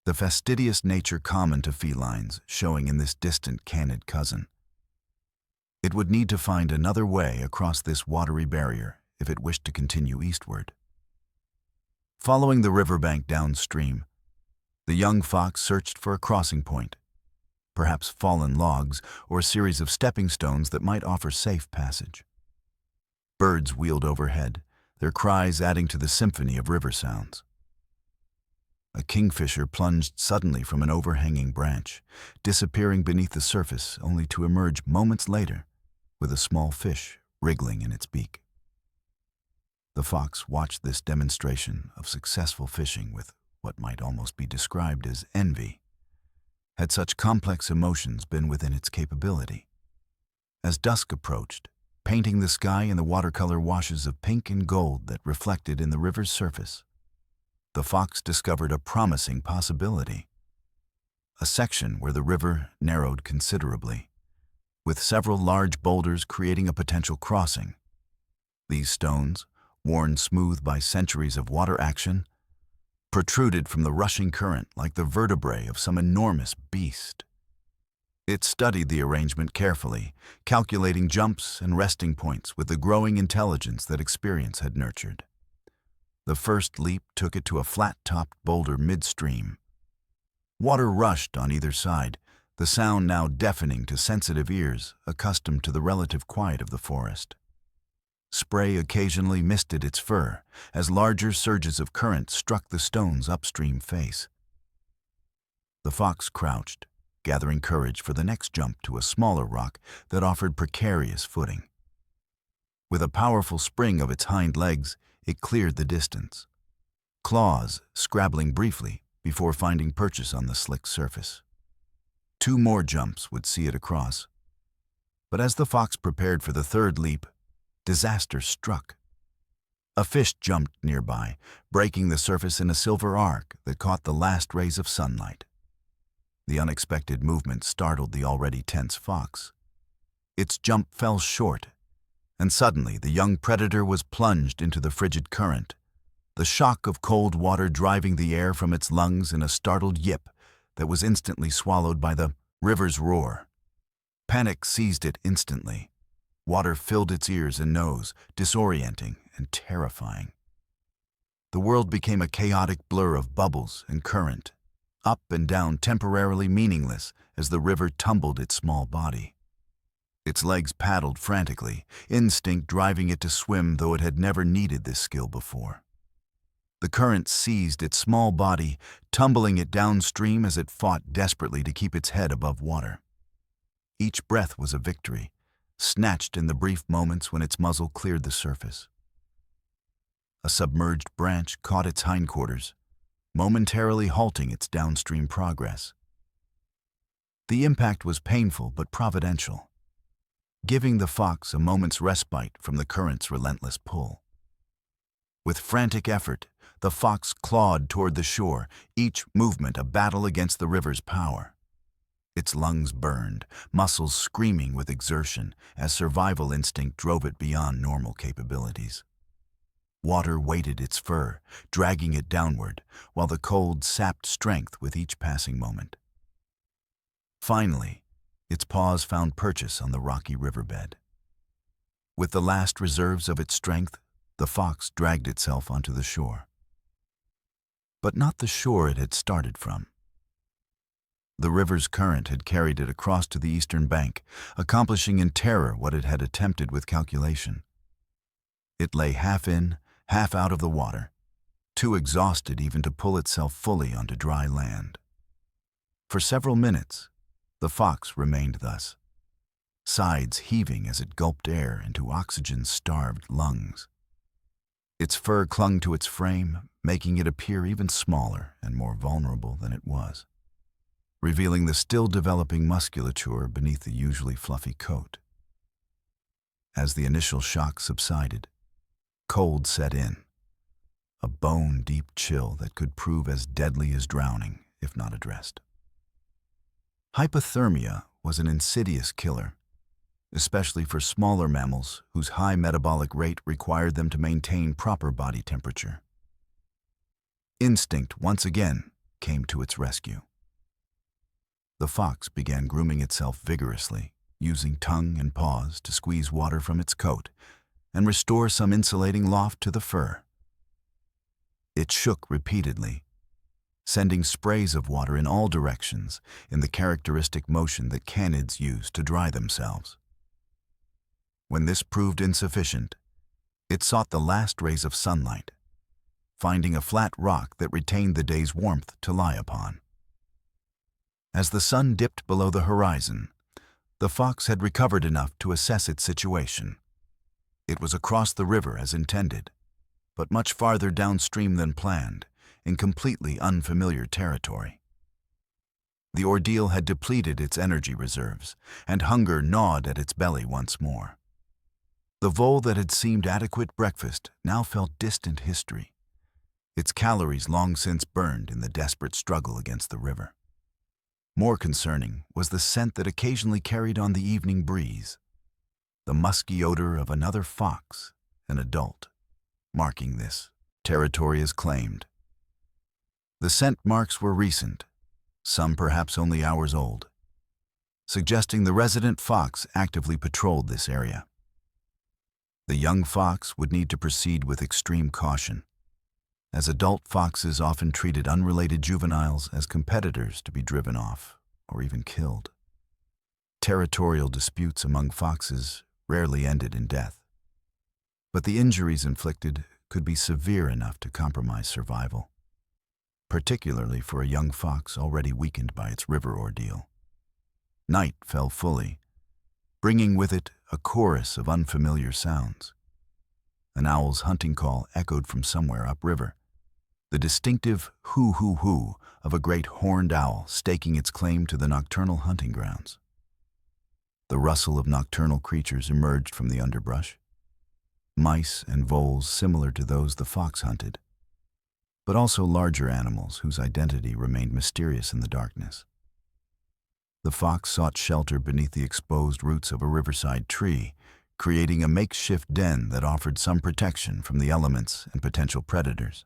The fastidious nature common to felines showing in this distant canid cousin. It would need to find another way across this watery barrier if it wished to continue eastward. Following the riverbank downstream, the young fox searched for a crossing point, perhaps fallen logs or a series of stepping stones that might offer safe passage. Birds wheeled overhead, their cries adding to the symphony of river sounds. A kingfisher plunged suddenly from an overhanging branch, disappearing beneath the surface only to emerge moments later with a small fish wriggling in its beak. The fox watched this demonstration of successful fishing with what might almost be described as envy. Had such complex emotions been within its capability? As dusk approached, painting the sky in the watercolor washes of pink and gold that reflected in the river's surface, the fox discovered a promising possibility. A section where the river narrowed considerably, with several large boulders creating a potential crossing. These stones, worn smooth by centuries of water action, protruded from the rushing current like the vertebrae of some enormous beast. It studied the arrangement carefully, calculating jumps and resting points with the growing intelligence that experience had nurtured. The first leap took it to a flat-topped boulder midstream. Water rushed on either side, the sound now deafening to sensitive ears accustomed to the relative quiet of the forest. Spray occasionally misted its fur as larger surges of current struck the stone's upstream face. The fox crouched, gathering courage for the next jump to a smaller rock that offered precarious footing. With a powerful spring of its hind legs, it cleared the distance, claws scrabbling briefly before finding purchase on the slick surface. 2 more jumps would see it across. But as the fox prepared for the third leap, disaster struck. A fish jumped nearby, breaking the surface in a silver arc that caught the last rays of sunlight. The unexpected movement startled the already tense fox. Its jump fell short, and suddenly the young predator was plunged into the frigid current, the shock of cold water driving the air from its lungs in a startled yip that was instantly swallowed by the river's roar. Panic seized it instantly. Water filled its ears and nose, disorienting and terrifying. The world became a chaotic blur of bubbles and current, up and down temporarily meaningless as the river tumbled its small body. Its legs paddled frantically, instinct driving it to swim though it had never needed this skill before. The current seized its small body, tumbling it downstream as it fought desperately to keep its head above water. Each breath was a victory, snatched in the brief moments when its muzzle cleared the surface. A submerged branch caught its hindquarters, momentarily halting its downstream progress. The impact was painful but providential, giving the fox a moment's respite from the current's relentless pull. With frantic effort, the fox clawed toward the shore, each movement a battle against the river's power. Its lungs burned, muscles screaming with exertion as survival instinct drove it beyond normal capabilities. Water weighted its fur, dragging it downward, while the cold sapped strength with each passing moment. Finally, its paws found purchase on the rocky riverbed. With the last reserves of its strength, the fox dragged itself onto the shore. But not the shore it had started from. The river's current had carried it across to the eastern bank, accomplishing in terror what it had attempted with calculation. It lay half in, half out of the water, too exhausted even to pull itself fully onto dry land. For several minutes, the fox remained thus, sides heaving as it gulped air into oxygen-starved lungs. Its fur clung to its frame, making it appear even smaller and more vulnerable than it was, revealing the still-developing musculature beneath the usually fluffy coat. As the initial shock subsided, cold set in, a bone-deep chill that could prove as deadly as drowning if not addressed. Hypothermia was an insidious killer, especially for smaller mammals whose high metabolic rate required them to maintain proper body temperature. Instinct once again came to its rescue. The fox began grooming itself vigorously, using tongue and paws to squeeze water from its coat and restore some insulating loft to the fur. It shook repeatedly, sending sprays of water in all directions in the characteristic motion that canids use to dry themselves. When this proved insufficient, it sought the last rays of sunlight, finding a flat rock that retained the day's warmth to lie upon. As the sun dipped below the horizon, the fox had recovered enough to assess its situation. It was across the river as intended, but much farther downstream than planned, in completely unfamiliar territory. The ordeal had depleted its energy reserves, and hunger gnawed at its belly once more. The vole that had seemed adequate breakfast now felt distant history, its calories long since burned in the desperate struggle against the river. More concerning was the scent that occasionally carried on the evening breeze, the musky odor of another fox, an adult, marking this territory as claimed. The scent marks were recent, some perhaps only hours old, suggesting the resident fox actively patrolled this area. The young fox would need to proceed with extreme caution, as adult foxes often treated unrelated juveniles as competitors to be driven off or even killed. Territorial disputes among foxes rarely ended in death, but the injuries inflicted could be severe enough to compromise survival, particularly for a young fox already weakened by its river ordeal. Night fell fully, bringing with it a chorus of unfamiliar sounds. An owl's hunting call echoed from somewhere upriver, the distinctive hoo-hoo-hoo of a great horned owl staking its claim to the nocturnal hunting grounds. The rustle of nocturnal creatures emerged from the underbrush, mice and voles similar to those the fox hunted, but also larger animals whose identity remained mysterious in the darkness. The fox sought shelter beneath the exposed roots of a riverside tree, creating a makeshift den that offered some protection from the elements and potential predators.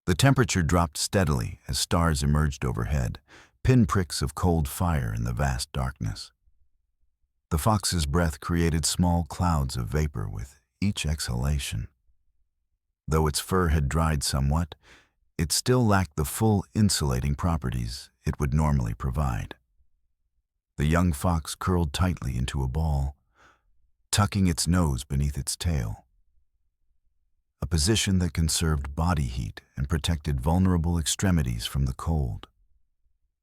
The temperature dropped steadily as stars emerged overhead, pinpricks of cold fire in the vast darkness. The fox's breath created small clouds of vapor with each exhalation. Though its fur had dried somewhat, it still lacked the full insulating properties it would normally provide. The young fox curled tightly into a ball, tucking its nose beneath its tail, a position that conserved body heat and protected vulnerable extremities from the cold.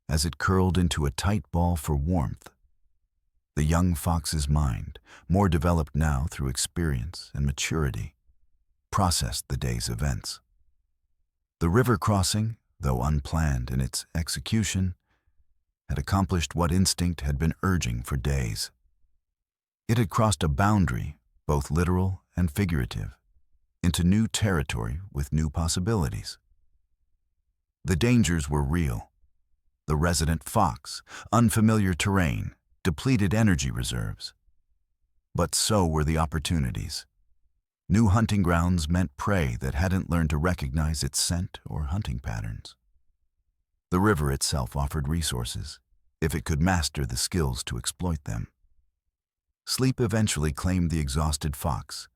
As it curled into a tight ball for warmth, the young fox's mind, more developed now through experience and maturity, processed the day's events. The river crossing, though unplanned in its execution, had accomplished what instinct had been urging for days. It had crossed a boundary, both literal and figurative, into new territory with new possibilities. The dangers were real. The resident fox, unfamiliar terrain, depleted energy reserves. But so were the opportunities. New hunting grounds meant prey that hadn't learned to recognize its scent or hunting patterns. The river itself offered resources, if it could master the skills to exploit them. Sleep eventually claimed the exhausted fox,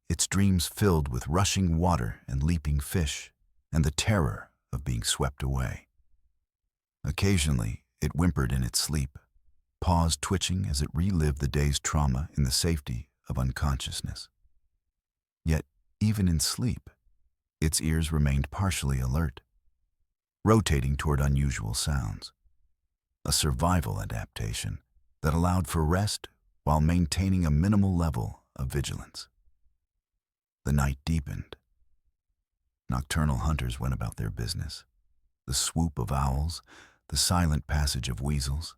its dreams filled with rushing water and leaping fish, and the terror of being swept away. Occasionally, it whimpered in its sleep, paws twitching as it relived the day's trauma in the safety of unconsciousness. Yet, even in sleep, its ears remained partially alert, rotating toward unusual sounds, a survival adaptation that allowed for rest while maintaining a minimal level of vigilance. The night deepened. Nocturnal hunters went about their business. The swoop of owls, the silent passage of weasels,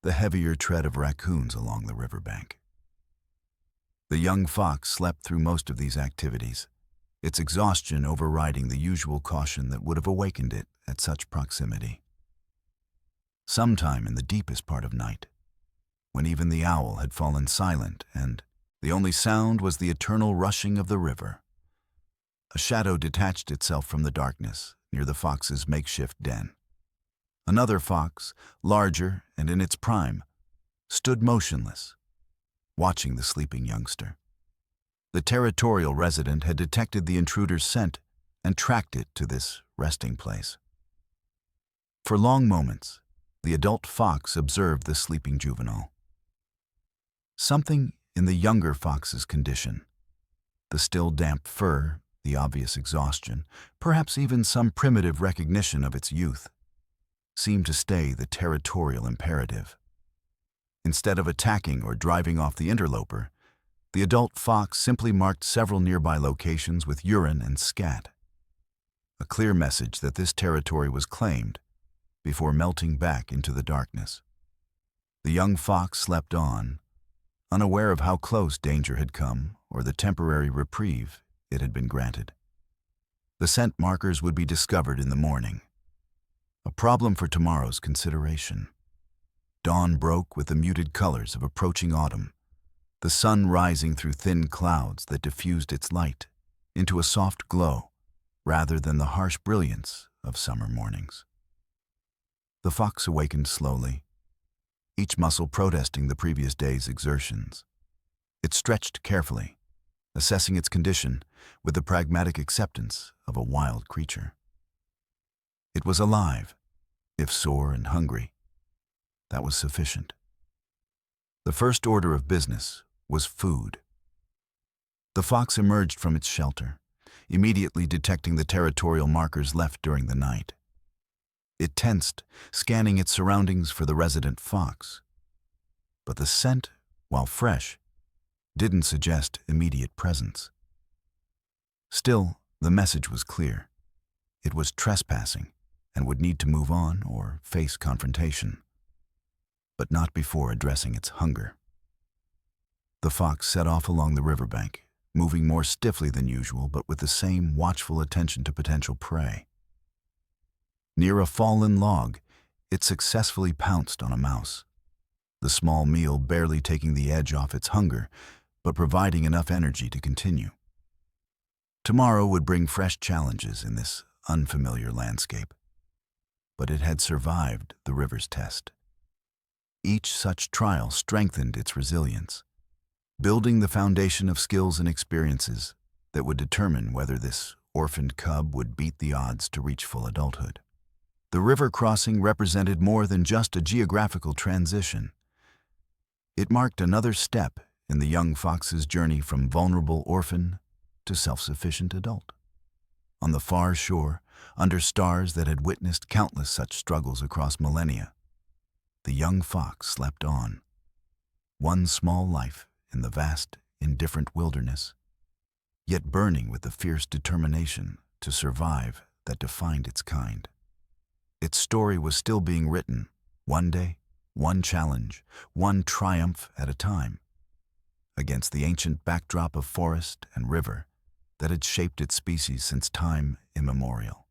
the heavier tread of raccoons along the riverbank. The young fox slept through most of these activities, its exhaustion overriding the usual caution that would have awakened it at such proximity. Sometime in the deepest part of night, when even the owl had fallen silent and the only sound was the eternal rushing of the river, a shadow detached itself from the darkness near the fox's makeshift den. Another fox, larger and in its prime, stood motionless, watching the sleeping youngster. The territorial resident had detected the intruder's scent and tracked it to this resting place. For long moments, the adult fox observed the sleeping juvenile. Something in the younger fox's condition, the still damp fur, the obvious exhaustion, perhaps even some primitive recognition of its youth, seemed to stay the territorial imperative. Instead of attacking or driving off the interloper, the adult fox simply marked several nearby locations with urine and scat, a clear message that this territory was claimed before melting back into the darkness. The young fox slept on, unaware of how close danger had come or the temporary reprieve it had been granted. The scent markers would be discovered in the morning, a problem for tomorrow's consideration. Dawn broke with the muted colors of approaching autumn, the sun rising through thin clouds that diffused its light into a soft glow rather than the harsh brilliance of summer mornings. The fox awakened slowly, each muscle protesting the previous day's exertions. It stretched carefully, assessing its condition with the pragmatic acceptance of a wild creature. It was alive, if sore and hungry. That was sufficient. The first order of business was food. The fox emerged from its shelter, immediately detecting the territorial markers left during the night. It tensed, scanning its surroundings for the resident fox. But the scent, while fresh, didn't suggest immediate presence. Still, the message was clear. It was trespassing and would need to move on or face confrontation, but not before addressing its hunger. The fox set off along the riverbank, moving more stiffly than usual but with the same watchful attention to potential prey. Near a fallen log, it successfully pounced on a mouse, the small meal barely taking the edge off its hunger, but providing enough energy to continue. Tomorrow would bring fresh challenges in this unfamiliar landscape, but it had survived the river's test. Each such trial strengthened its resilience, building the foundation of skills and experiences that would determine whether this orphaned cub would beat the odds to reach full adulthood. The river crossing represented more than just a geographical transition. It marked another step in the young fox's journey from vulnerable orphan to self-sufficient adult. On the far shore, under stars that had witnessed countless such struggles across millennia, the young fox slept on, one small life in the vast, indifferent wilderness, yet burning with the fierce determination to survive that defined its kind. Its story was still being written, one day, one challenge, one triumph at a time, against the ancient backdrop of forest and river that had shaped its species since time immemorial.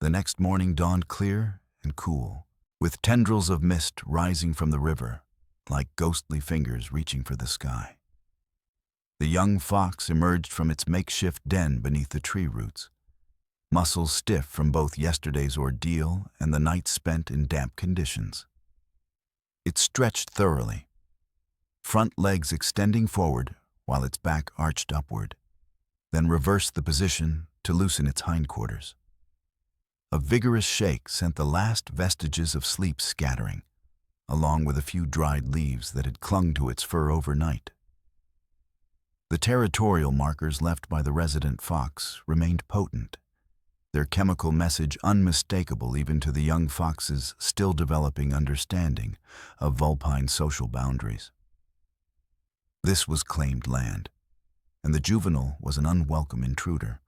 The next morning dawned clear and cool, with tendrils of mist rising from the river, like ghostly fingers reaching for the sky. The young fox emerged from its makeshift den beneath the tree roots, muscles stiff from both yesterday's ordeal and the night spent in damp conditions. It stretched thoroughly, front legs extending forward while its back arched upward, then reversed the position to loosen its hindquarters. A vigorous shake sent the last vestiges of sleep scattering, along with a few dried leaves that had clung to its fur overnight. The territorial markers left by the resident fox remained potent, their chemical message unmistakable even to the young fox's still developing understanding of vulpine social boundaries. This was claimed land, and the juvenile was an unwelcome intruder.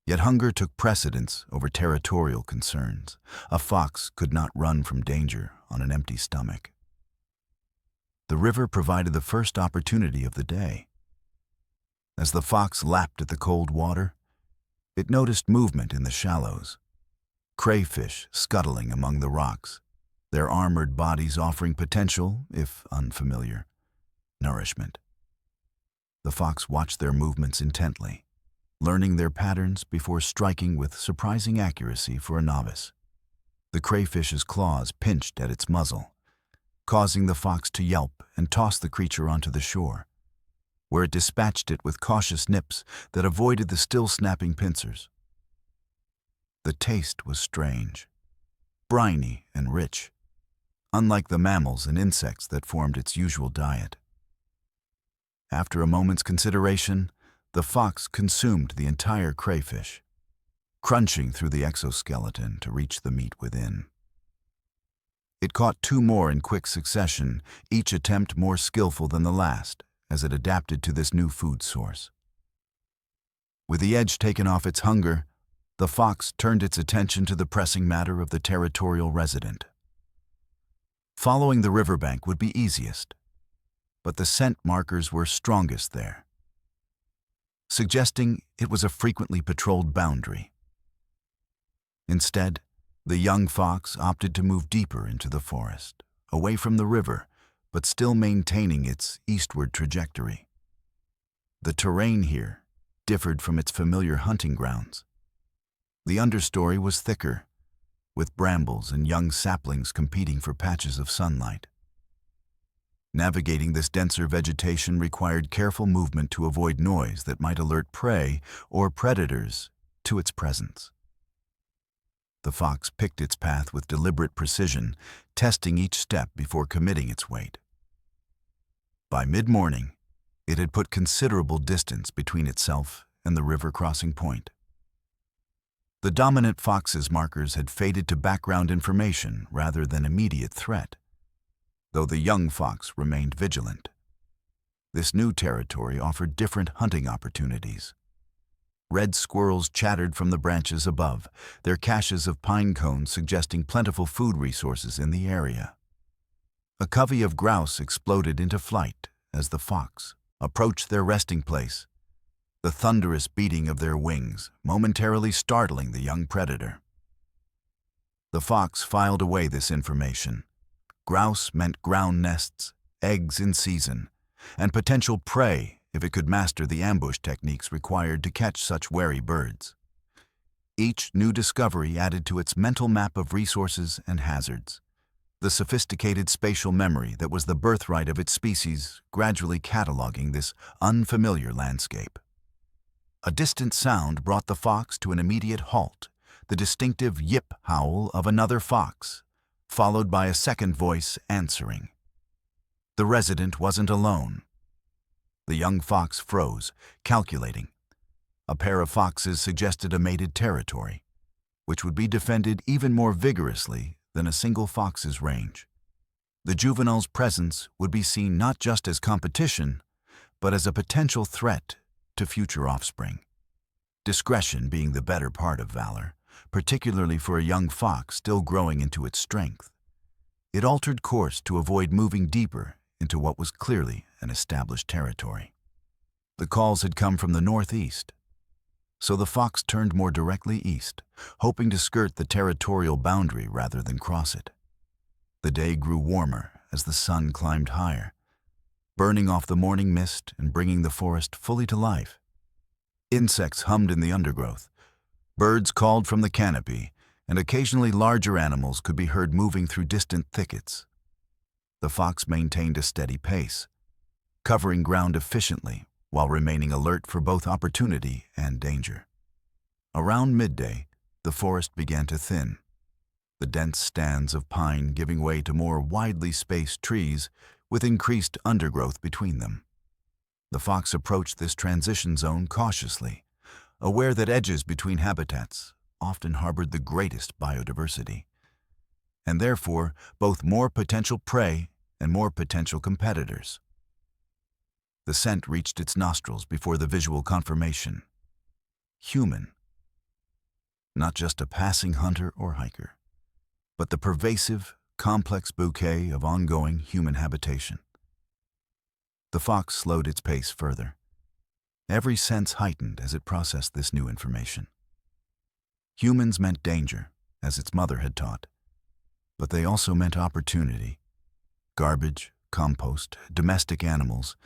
Yet hunger took precedence over territorial concerns. A fox could not run from danger on an empty stomach. The river provided the first opportunity of the day. As the fox lapped at the cold water, it noticed movement in the shallows, crayfish scuttling among the rocks, their armored bodies offering potential, if unfamiliar, nourishment. The fox watched their movements intently, learning their patterns before striking with surprising accuracy for a novice. The crayfish's claws pinched at its muzzle, causing the fox to yelp and toss the creature onto the shore, where it dispatched it with cautious nips that avoided the still snapping pincers. The taste was strange, briny and rich, unlike the mammals and insects that formed its usual diet. After a moment's consideration, the fox consumed the entire crayfish, crunching through the exoskeleton to reach the meat within. It caught two more in quick succession, each attempt more skillful than the last, as it adapted to this new food source. With the edge taken off its hunger, the fox turned its attention to the pressing matter of the territorial resident. Following the riverbank would be easiest, but the scent markers were strongest there, suggesting it was a frequently patrolled boundary. Instead, the young fox opted to move deeper into the forest, away from the river, but still maintaining its eastward trajectory. The terrain here differed from its familiar hunting grounds. The understory was thicker, with brambles and young saplings competing for patches of sunlight. Navigating this denser vegetation required careful movement to avoid noise that might alert prey or predators to its presence. The fox picked its path with deliberate precision, testing each step before committing its weight. By mid-morning, it had put considerable distance between itself and the river crossing point. The dominant fox's markers had faded to background information rather than immediate threat, though the young fox remained vigilant. This new territory offered different hunting opportunities. Red squirrels chattered from the branches above, their caches of pine cones suggesting plentiful food resources in the area. A covey of grouse exploded into flight as the fox approached their resting place, the thunderous beating of their wings momentarily startling the young predator. The fox filed away this information. Grouse meant ground nests, eggs in season, and potential prey if it could master the ambush techniques required to catch such wary birds. Each new discovery added to its mental map of resources and hazards, the sophisticated spatial memory that was the birthright of its species gradually cataloging this unfamiliar landscape. A distant sound brought the fox to an immediate halt, the distinctive yip howl of another fox, followed by a second voice answering. The resident wasn't alone. The young fox froze, calculating. A pair of foxes suggested a mated territory, which would be defended even more vigorously than a single fox's range. The juvenile's presence would be seen not just as competition, but as a potential threat to future offspring. Discretion being the better part of valor, particularly for a young fox still growing into its strength. It altered course to avoid moving deeper into what was clearly an established territory. The calls had come from the northeast, so the fox turned more directly east, hoping to skirt the territorial boundary rather than cross it. The day grew warmer as the sun climbed higher, burning off the morning mist and bringing the forest fully to life. Insects hummed in the undergrowth, birds called from the canopy, and occasionally larger animals could be heard moving through distant thickets. The fox maintained a steady pace, covering ground efficiently while remaining alert for both opportunity and danger. Around midday, the forest began to thin, the dense stands of pine giving way to more widely spaced trees with increased undergrowth between them. The fox approached this transition zone cautiously, aware that edges between habitats often harbored the greatest biodiversity, and therefore both more potential prey and more potential competitors. The scent reached its nostrils before the visual confirmation. Human. Not just a passing hunter or hiker, but the pervasive, complex bouquet of ongoing human habitation. The fox slowed its pace further, every sense heightened as it processed this new information. Humans meant danger, as its mother had taught, but they also meant opportunity. Garbage, compost, domestic animals,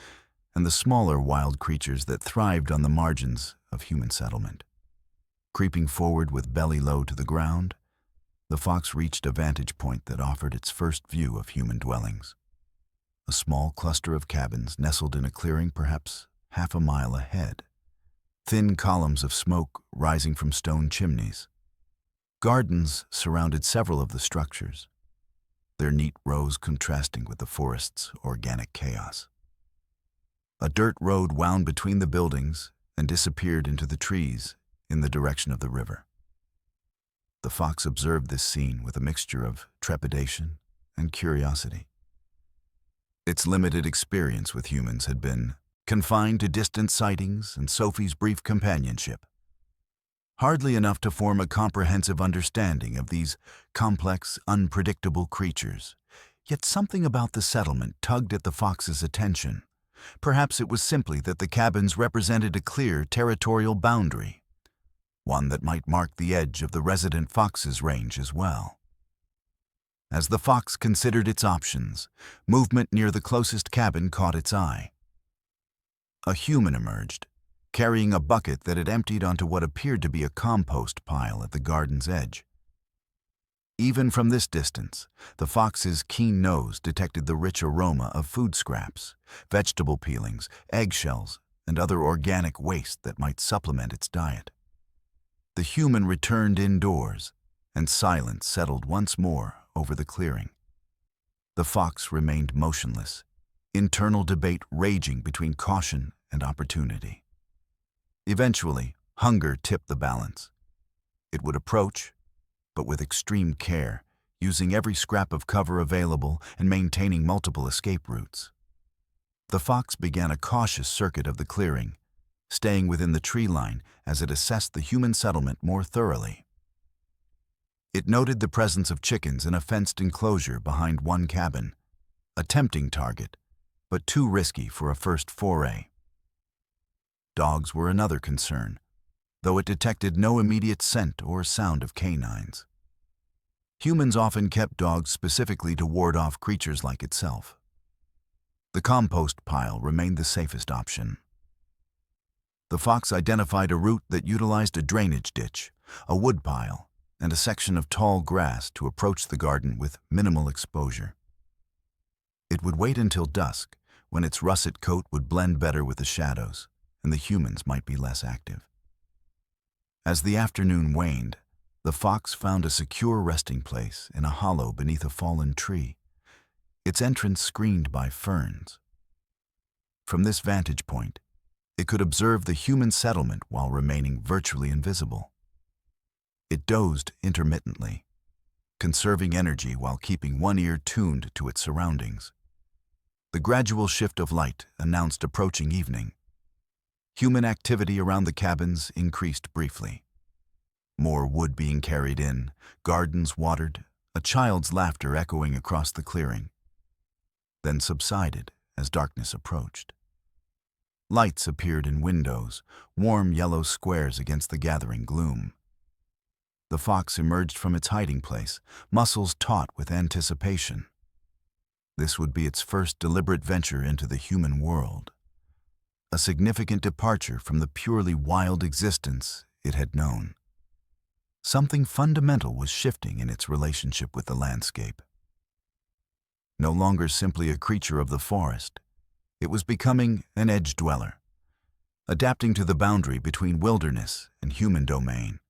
and the smaller wild creatures that thrived on the margins of human settlement. Creeping forward with belly low to the ground, the fox reached a vantage point that offered its first view of human dwellings. A small cluster of cabins nestled in a clearing perhaps half a mile ahead, thin columns of smoke rising from stone chimneys. Gardens surrounded several of the structures, their neat rows contrasting with the forest's organic chaos. A dirt road wound between the buildings and disappeared into the trees in the direction of the river. The fox observed this scene with a mixture of trepidation and curiosity. Its limited experience with humans had been confined to distant sightings and Sophie's brief companionship. Hardly enough to form a comprehensive understanding of these complex, unpredictable creatures. Yet something about the settlement tugged at the fox's attention. Perhaps it was simply that the cabins represented a clear territorial boundary, one that might mark the edge of the resident fox's range as well. As the fox considered its options, movement near the closest cabin caught its eye. A human emerged, carrying a bucket that had emptied onto what appeared to be a compost pile at the garden's edge. Even from this distance, the fox's keen nose detected the rich aroma of food scraps, vegetable peelings, eggshells, and other organic waste that might supplement its diet. The human returned indoors, and silence settled once more over the clearing. The fox remained motionless, internal debate raging between caution and opportunity. Eventually, hunger tipped the balance. It would approach, but with extreme care, using every scrap of cover available and maintaining multiple escape routes. The fox began a cautious circuit of the clearing, staying within the tree line as it assessed the human settlement more thoroughly. It noted the presence of chickens in a fenced enclosure behind one cabin, a tempting target, but too risky for a first foray. Dogs were another concern, though it detected no immediate scent or sound of canines. Humans often kept dogs specifically to ward off creatures like itself. The compost pile remained the safest option. The fox identified a route that utilized a drainage ditch, a wood pile, and a section of tall grass to approach the garden with minimal exposure. It would wait until dusk, when its russet coat would blend better with the shadows, and the humans might be less active. As the afternoon waned, the fox found a secure resting place in a hollow beneath a fallen tree, its entrance screened by ferns. From this vantage point, it could observe the human settlement while remaining virtually invisible. It dozed intermittently, conserving energy while keeping one ear tuned to its surroundings. The gradual shift of light announced approaching evening. Human activity around the cabins increased briefly. More wood being carried in, gardens watered, a child's laughter echoing across the clearing, then subsided as darkness approached. Lights appeared in windows, warm yellow squares against the gathering gloom. The fox emerged from its hiding place, muscles taut with anticipation. This would be its first deliberate venture into the human world, a significant departure from the purely wild existence it had known. Something fundamental was shifting in its relationship with the landscape. No longer simply a creature of the forest, it was becoming an edge dweller, adapting to the boundary between wilderness and human domain.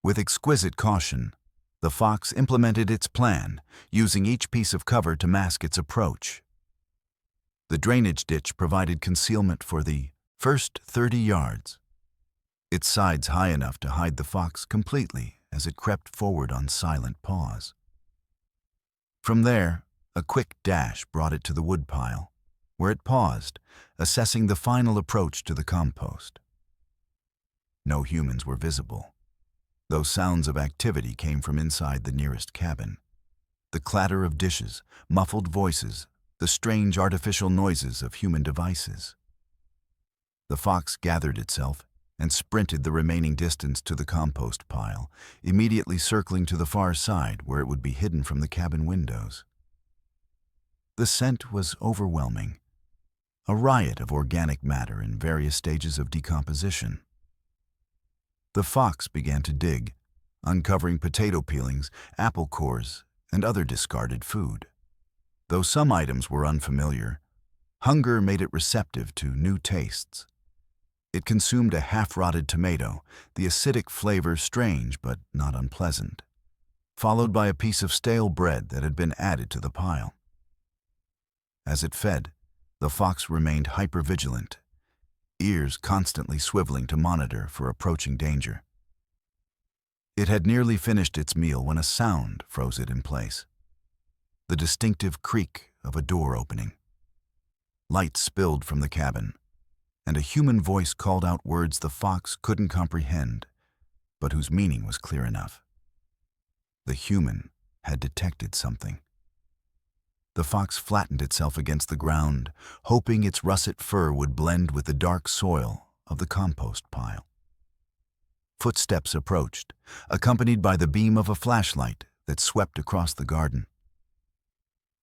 With exquisite caution, the fox implemented its plan, using each piece of cover to mask its approach. The drainage ditch provided concealment for the first 30 yards, its sides high enough to hide the fox completely as it crept forward on silent paws. From there, a quick dash brought it to the woodpile, where it paused, assessing the final approach to the compost. No humans were visible, though sounds of activity came from inside the nearest cabin. The clatter of dishes, muffled voices, the strange artificial noises of human devices. The fox gathered itself and sprinted the remaining distance to the compost pile, immediately circling to the far side where it would be hidden from the cabin windows. The scent was overwhelming, a riot of organic matter in various stages of decomposition. The fox began to dig, uncovering potato peelings, apple cores, and other discarded food. Though some items were unfamiliar, hunger made it receptive to new tastes. It consumed a half-rotted tomato, the acidic flavor strange but not unpleasant, followed by a piece of stale bread that had been added to the pile. As it fed, the fox remained hypervigilant, ears constantly swiveling to monitor for approaching danger. It had nearly finished its meal when a sound froze it in place. The distinctive creak of a door opening. Light spilled from the cabin, and a human voice called out words the fox couldn't comprehend, but whose meaning was clear enough. The human had detected something. The fox flattened itself against the ground, hoping its russet fur would blend with the dark soil of the compost pile. Footsteps approached, accompanied by the beam of a flashlight that swept across the garden.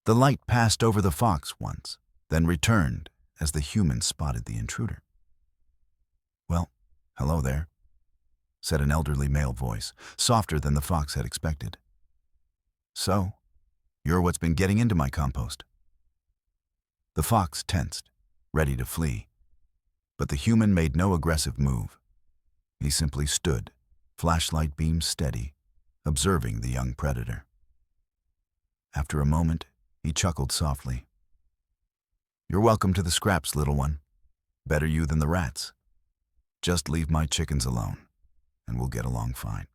The light passed over the fox once, then returned as the human spotted the intruder. "Well, hello there," said an elderly male voice, softer than the fox had expected. "So, you're what's been getting into my compost." The fox tensed, ready to flee, but the human made no aggressive move. He simply stood, flashlight beam steady, observing the young predator. After a moment, he chuckled softly. "You're welcome to the scraps, little one. Better you than the rats. Just leave my chickens alone, and we'll get along fine.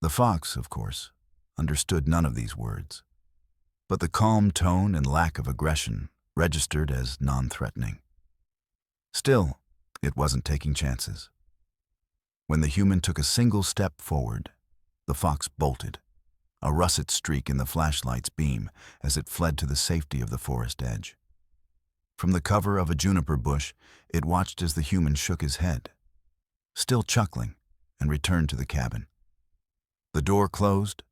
The fox, of course, understood none of these words, but the calm tone and lack of aggression registered as non-threatening. Still, it wasn't taking chances. When the human took a single step forward, the fox bolted, a russet streak in the flashlight's beam as it fled to the safety of the forest edge. From the cover of a juniper bush, it watched as the human shook his head, still chuckling, and returned to the cabin. The door closed,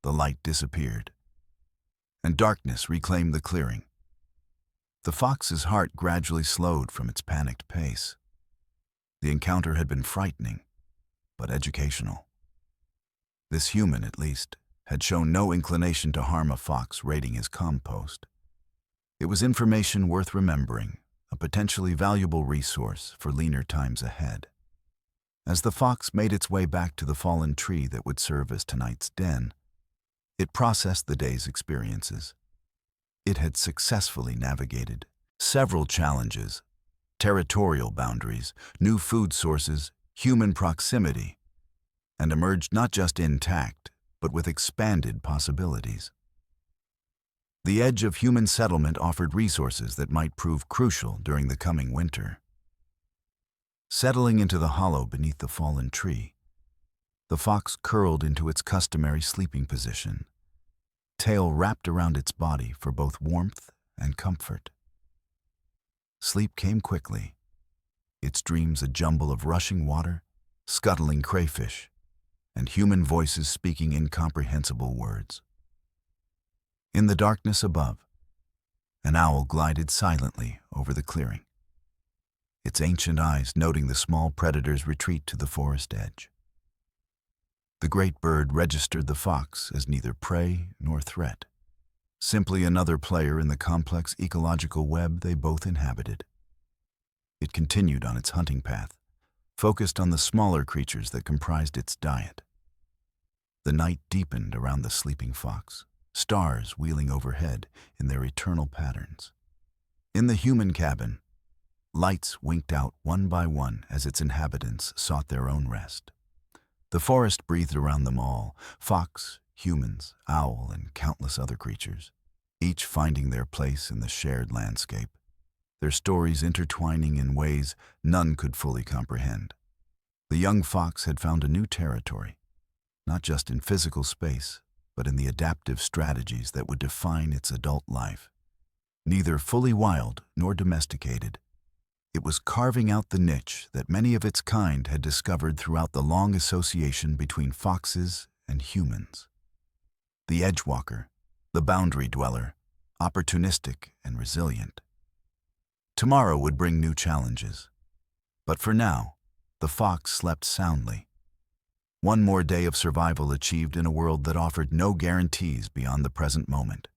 the light disappeared, and darkness reclaimed the clearing. The fox's heart gradually slowed from its panicked pace. The encounter had been frightening, but educational. This human, at least, had shown no inclination to harm a fox raiding his compost. It was information worth remembering, a potentially valuable resource for leaner times ahead. As the fox made its way back to the fallen tree that would serve as tonight's den, it processed the day's experiences. It had successfully navigated several challenges: territorial boundaries, new food sources, human proximity, and emerged not just intact, but with expanded possibilities. The edge of human settlement offered resources that might prove crucial during the coming winter. Settling into the hollow beneath the fallen tree, the fox curled into its customary sleeping position, tail wrapped around its body for both warmth and comfort. Sleep came quickly, its dreams a jumble of rushing water, scuttling crayfish, and human voices speaking incomprehensible words. In the darkness above, an owl glided silently over the clearing, its ancient eyes noting the small predator's retreat to the forest edge. The great bird registered the fox as neither prey nor threat, simply another player in the complex ecological web they both inhabited. It continued on its hunting path, focused on the smaller creatures that comprised its diet. The night deepened around the sleeping fox, stars wheeling overhead in their eternal patterns. In the human cabin, lights winked out one by one as its inhabitants sought their own rest. The forest breathed around them all: fox, humans, owl, and countless other creatures, each finding their place in the shared landscape, their stories intertwining in ways none could fully comprehend. The young fox had found a new territory, not just in physical space, but in the adaptive strategies that would define its adult life. Neither fully wild nor domesticated, it was carving out the niche that many of its kind had discovered throughout the long association between foxes and humans. The edgewalker, the boundary dweller, opportunistic and resilient. Tomorrow would bring new challenges, but for now, the fox slept soundly. One more day of survival achieved in a world that offered no guarantees beyond the present moment.